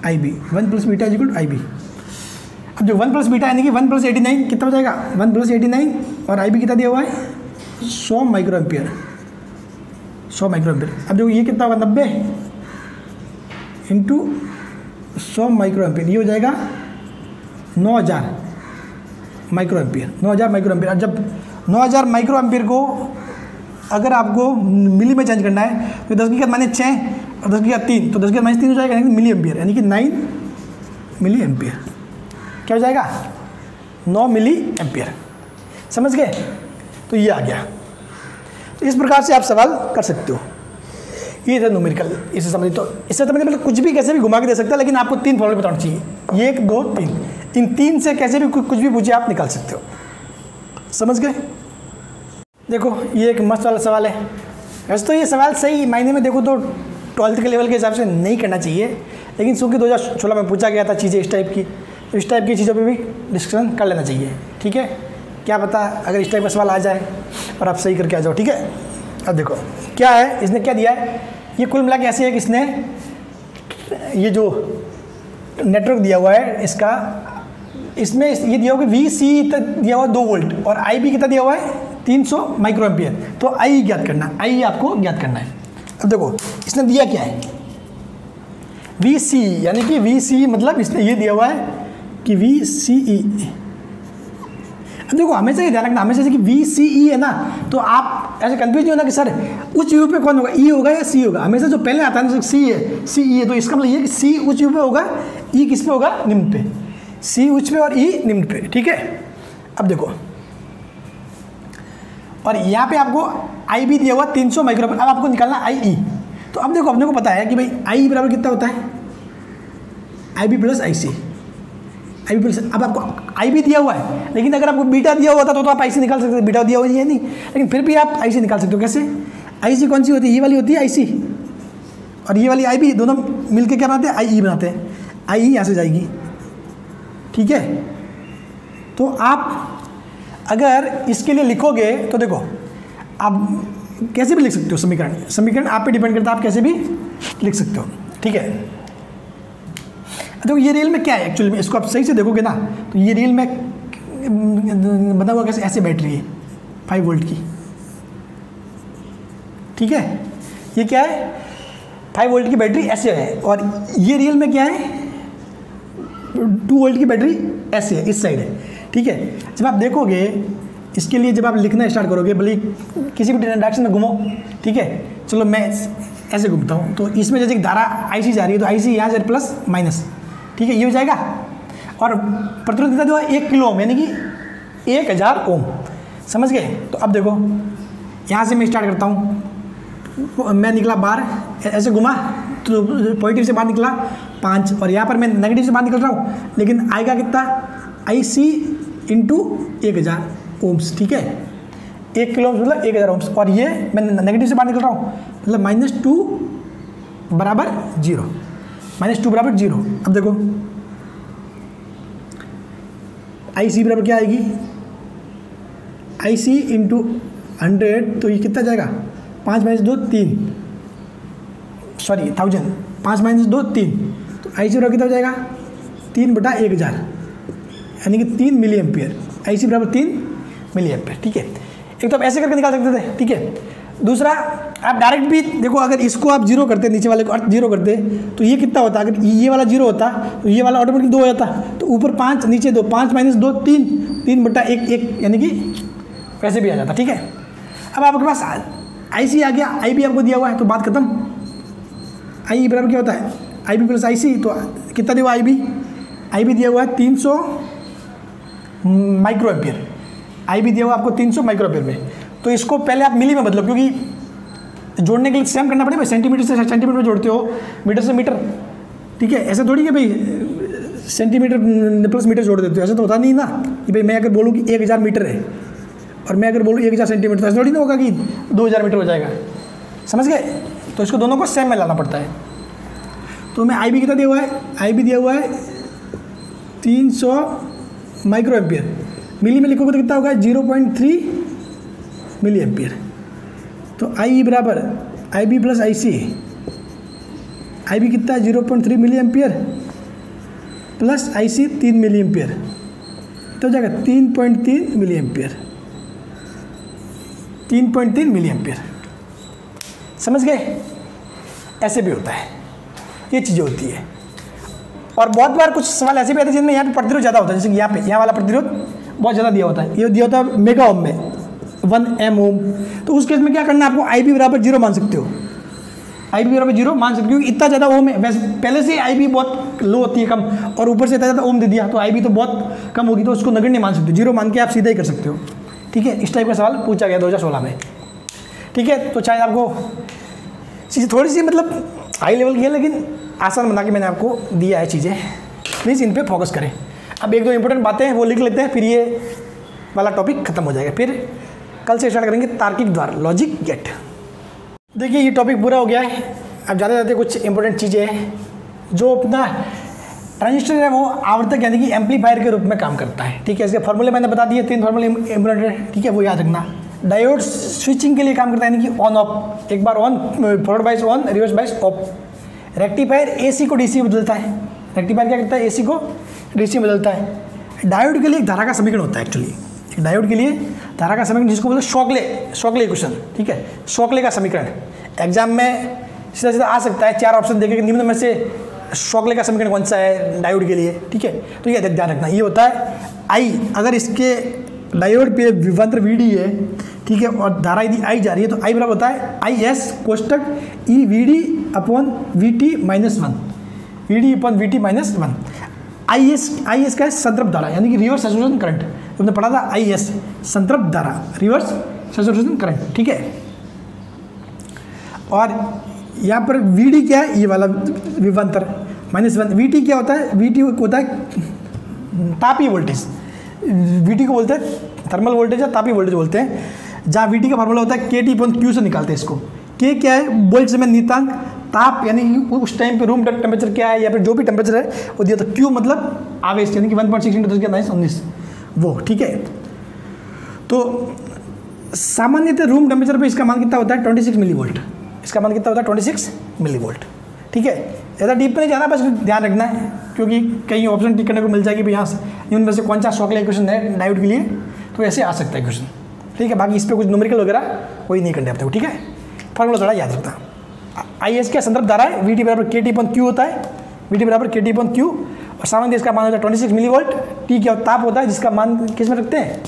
I B, 1 plus beta is equal to I B. अब जो 1 प्लस बीटा यानी कि 1 प्लस 89 कितना हो जाएगा 1 प्लस 89 और आई बी कितना दिया हुआ है 100 माइक्रो एम्पियर, 100 माइक्रो एम्पियर। अब देखो ये कितना होगा 90 इंटू 100 माइक्रो एम्पियर, ये हो जाएगा 9000 माइक्रो एम्पियर, 9000 माइक्रो एम्पियर। अब जब 9000 माइक्रो एम्पियर को अगर आपको मिली में चेंज करना है तो 10 की घात माइनस 6 और 10 की घात 3, तो 10 की घात माइनस 3 हो जाएगा यानी कि मिली एम्पियर, यानी कि 9 मिली एम्पियर। क्या हो जाएगा 9 मिली एम्पियर। समझ गए? तो ये आ गया। तो इस प्रकार से आप सवाल कर सकते हो। ये था न्यूमेरिकल इससे संबंधित। तो इससे संबंधित मतलब कुछ भी कैसे भी घुमा के दे सकता है, लेकिन आपको 3 फॉर्मूले बताना चाहिए, 1 2 3। इन 3 से कैसे भी कुछ भी पूछे आप निकाल सकते हो। समझ गए? देखो ये एक मस्त वाला सवाल है। वैसे तो ये सवाल सही मायने में देखो तो 12th के लेवल के हिसाब से नहीं करना चाहिए, लेकिन चूँकि 2016 में पूछा गया था चीज़ें इस टाइप की, तो इस टाइप की चीज़ों पे भी डिस्कशन कर लेना चाहिए। ठीक है, क्या पता अगर इस टाइप का सवाल आ जाए और आप सही करके आ जाओ। ठीक है, अब देखो क्या है, इसने क्या दिया है, ये कुल मिला के ऐसे है कि इसने ये जो नेटवर्क दिया हुआ है इसका, इसमें ये दिया हुआ कि VC दिया हुआ 2 वोल्ट और IB कितना दिया हुआ है 300 माइक्रो एम्पियर। तो I ज्ञात करना, I आपको ज्ञात करना है। अब देखो इसने दिया क्या है, VC यानी कि VC मतलब इसने ये दिया हुआ है कि VCE। अब देखो हमेशा ये ध्यान रखना, हमेशा से कि VCE है ना, तो आप ऐसे कंफ्यूज नहीं होना कि सर उच्च यू पे कौन होगा, E होगा या C होगा। हमेशा जो पहले आता है ना C है, CE है, तो इसका मतलब ये कि C उच्च यू पे होगा, E किस पे होगा, निम्न पे। C उच्च पे और E निम्न पे। ठीक है, अब देखो और यहाँ पे आपको IB दिया हुआ 300 माइक्रो। अब आपको निकालना IE। तो अब देखो अपने को पता है कि भाई I बराबर कितना होता है, IB plus IC। IB plus, अब आपको IB दिया हुआ है, लेकिन अगर आपको बीटा दिया हुआ था तो आप IC निकाल सकते थे, बीटा दिया हुआ है नहीं, लेकिन फिर भी आप IC निकाल सकते हो। कैसे? IC कौन सी होती है, ये वाली होती है IC, और ये वाली IB, दोनों मिलके क्या बनाते हैं, IE बनाते हैं। IE यहाँ से जाएगी। ठीक है, तो आप अगर इसके लिए लिखोगे तो देखो आप कैसे भी लिख सकते हो समीकरण आप पे डिपेंड करता है, आप कैसे भी लिख सकते हो। ठीक है, देखो ये रियल में क्या है एक्चुअली में, इसको आप सही से देखोगे ना तो ये रियल में बता हुआ कैसे, ऐसे बैटरी है 5 वोल्ट की। ठीक है, ये क्या है, 5 वोल्ट की बैटरी ऐसे है, और ये रियल में क्या है, 2 वोल्ट की बैटरी ऐसे है, इस साइड है। ठीक है, जब आप देखोगे इसके लिए, जब आप लिखना स्टार्ट करोगे, भले किसी भी डायरेक्शन में घूमो, ठीक है, चलो मैं ऐसे घूमता हूँ, तो इसमें जैसे कि धारा IC जा रही है तो IC यहाँ जा रही प्लस माइनस। ठीक है, ये हो जाएगा, और प्रतिरोध कितना जो है 1 किलो ओम, यानी कि 1000 ओम। समझ गए? तो अब देखो यहाँ से मैं स्टार्ट करता हूँ, मैं निकला बाहर, ऐसे घुमा तो पॉजिटिव से बाहर निकला 5, और यहाँ पर मैं नेगेटिव से बाहर निकल रहा हूँ, लेकिन आएगा कितना, IC इंटू 1000 ओम्स। ठीक है, 1 किलो ओम्स मतलब 1000 ओम्स, और ये मैं नेगेटिव से बाहर निकल रहा हूँ, मतलब -2 बराबर 0, -2 बराबर 0। अब देखो IC बराबर क्या आएगी, IC इंटू 100, तो ये कितना जाएगा, 5 - 2 3, सॉरी 1000, 5 - 2 3, तो IC बराबर कितना हो जाएगा 3/1000, यानी कि 3 मिली एम्पियर। IC बराबर 3 मिली एम्पियर। ठीक है, एक तो आप ऐसे करके निकाल सकते थे। ठीक है, दूसरा आप डायरेक्ट भी देखो, अगर इसको आप 0 करते, नीचे वाले को 0 करते, तो ये कितना होता, अगर ये वाला 0 होता तो ये वाला ऑटोमेटिक 2 हो जाता, तो ऊपर 5 नीचे 2, 5 - 2 3, 3/1, यानी कि वैसे भी आ जाता। ठीक है, अब आपके पास IC आ गया, IB आपको दिया हुआ है, तो बात खत्म। IE बराबर क्या होता है, IB प्लस IC, तो कितना दिया हुआ IB दिया हुआ है 300 माइक्रो एम्पियर। IB दिया हुआ आपको 300 माइक्रो एम्पियर में, तो इसको पहले आप मिली में बदलो, क्योंकि जोड़ने के लिए सेम करना पड़ेगा, सेंटीमीटर से सेंटीमीटर में जोड़ते हो, मीटर से मीटर। ठीक है, ऐसे थोड़ी कि भाई सेंटीमीटर प्लस मीटर जोड़ देते हो, ऐसा तो होता नहीं ना कि भाई मैं अगर बोलूँ कि 1000 मीटर है और मैं अगर बोलूँ 1000 सेंटीमीटर, तो ऐसा थोड़ी ना होगा कि 2000 मीटर हो जाएगा। समझ गए? तो इसको दोनों को सेम में लाना पड़ता है। तो मैं IB कितना दिया हुआ है, IB दिया हुआ है 300 माइक्रो एम्पियर, मिली में लिखोगे तो कितना होगा 0.3 मिली एम्पियर। तो IE बराबर IB प्लस IC, IB कितना है 0.3 milli ampere plus IC 3 milli ampere, तो हो जाएगा 3.3 मिली एम्पियर, 3.3 मिली एम्पियर। समझ गए? ऐसे भी होता है, ये चीज़ें होती है। और बहुत बार कुछ सवाल ऐसे भी आते हैं जिनमें यहाँ पे प्रतिरोध ज़्यादा होता है, जैसे कि यहाँ पे यहाँ वाला प्रतिरोध बहुत ज़्यादा दिया होता है, ये दिया होता है मेगा ओम में 1 M ओम। तो उस केस में क्या करना है, आपको IB बराबर 0 मान सकते हो, IB बराबर 0 मान सकते हो, क्योंकि इतना ज़्यादा ओम है। वैसे पहले से IB बहुत लो होती है, कम, और ऊपर से इतना ज़्यादा ओम दे दिया तो IB तो बहुत कम होगी, तो उसको नगण्य मान सकते हो, 0 मान के आप सीधा ही कर सकते हो। ठीक है, इस टाइप का सवाल पूछा गया 2016 में। ठीक है, तो चाहे आपको चीज़ें थोड़ी सी मतलब हाई लेवल की है, लेकिन आसान बना के मैंने आपको दिया है चीज़ें, प्लीज़ इन पे फोकस करें। अब एक दो इंपॉर्टेंट बातें हैं वो लिख लेते हैं, फिर ये वाला टॉपिक खत्म हो जाएगा। फिर कल से स्टार्ट करेंगे तार्किक द्वार, लॉजिक गेट। देखिए ये टॉपिक पूरा हो गया है। अब जाते जाते कुछ इंपॉर्टेंट चीज़ें हैं। जो अपना ट्रांजिस्टर है वो आवर्तक यानी कि एम्पलीफायर के रूप में काम करता है, ठीक है। इसके फॉर्मूले मैंने बता दिए, 3 फॉर्मूले इंपॉर्टेंट है, ठीक है, वो याद रखना। डायोड स्विचिंग के लिए काम करता है यानी कि ऑन ऑफ, एक बार on, forward bias on, reverse bias off. Rectifier AC को डीसी में बदलता है। रेक्टिफायर क्या करता है, एसी को डीसी में बदलता है। डायोड के लिए एक धारा का समीकरण होता है एक्चुअली, डायोड के लिए धारा का समीकरण जिसको बोलते हैं शॉकले इक्वेशन, ठीक है, शॉकले का समीकरण। एग्जाम में सीधा सीधा आ सकता है, 4 ऑप्शन देखे कि निम्न में से शॉकले का समीकरण कौन सा है डायोड के लिए, ठीक है। तो ये ध्यान रखना, ये होता है आई, अगर इसके डायोड पे विभवांतर वीडी है, ठीक है, और धारा यदि आई जा रही है तो आई बराबर होता है आई एस कोष्टक e V D upon V T minus 1, V D upon V T minus 1। I S का है संतृप्त धारा यानी कि रिवर्स सैचुरेशन करंट, तुमने पढ़ा था आई एस संतृप्त धारा, रिवर्स सैचुरेशन करंट, ठीक है। और यहाँ पर वी डी क्या है, ये वाला विभवांतर माइनस 1। वी टी क्या होता है, वी टी होता है तापीय वोल्टेज, वी टी को बोलते हैं थर्मल वोल्टेज या तापीय वोल्टेज बोलते हैं। जहाँ वी टी का फॉर्मूला होता है के टी अपॉन क्यू से निकालते हैं इसको। के क्या है, बोल्ट्स में नियतांक, ताप यानी उस टाइम पे रूम टेम्परेचर क्या है या फिर जो भी टेम्परेचर है वो दिया था। क्यू मतलब आवेश यानी कि 1.6 × 10⁻19 वो, ठीक है। तो सामान्यतः रूम टेम्परेचर पे इसका मान कितना होता है 26 मिलीवोल्ट, इसका मान कितना होता है 26 मिलीवोल्ट, ठीक है। ज़्यादा डीप में नहीं जाना, बस ध्यान रखना है क्योंकि कहीं ऑप्शन टिक करने को मिल जाएगी भाई यहाँ से इनमें से कौन सा शॉकले इक्वेशन है डायोड के लिए, तो ऐसे आ सकता है इक्वेशन, ठीक है। बाकी इस पर कुछ न्यूमेरिकल वगैरह कोई नहीं करने आपको, ठीक है। फॉर्मूला थोड़ा याद रखना। आई एस क्या संदर्भ धारा है, वी टी बराबर के टी अपॉन क्यू होता है, वी टी बराबर के टी अपॉन क्यू, और सामान्य इसका मान होता है 26 मिलीवोल्ट। टी क्या ताप होता है जिसका मान किस में रखते हैं,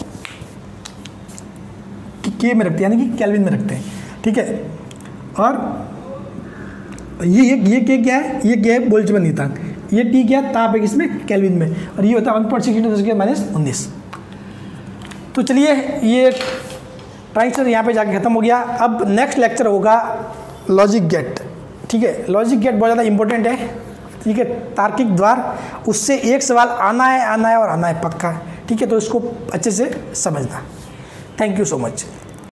के में रखते हैं यानी कि केल्विन में रखते हैं, ठीक है। और ये के क्या है, ये क्या है बोल्ट्जमैन नियतांक, ये टी क्या ताप है किसमें केल्विन में, और ये होता है 1.6 × 10⁻19। तो चलिए ये ट्रांजिस्टर यहाँ पे जाके खत्म हो गया। अब नेक्स्ट लेक्चर होगा लॉजिक गेट, ठीक है। लॉजिक गेट बहुत ज़्यादा इंपॉर्टेंट है, ठीक है, तार्किक द्वार। उससे एक सवाल आना है और आना है पक्का, ठीक है। तो इसको अच्छे से समझना। Thank you so much.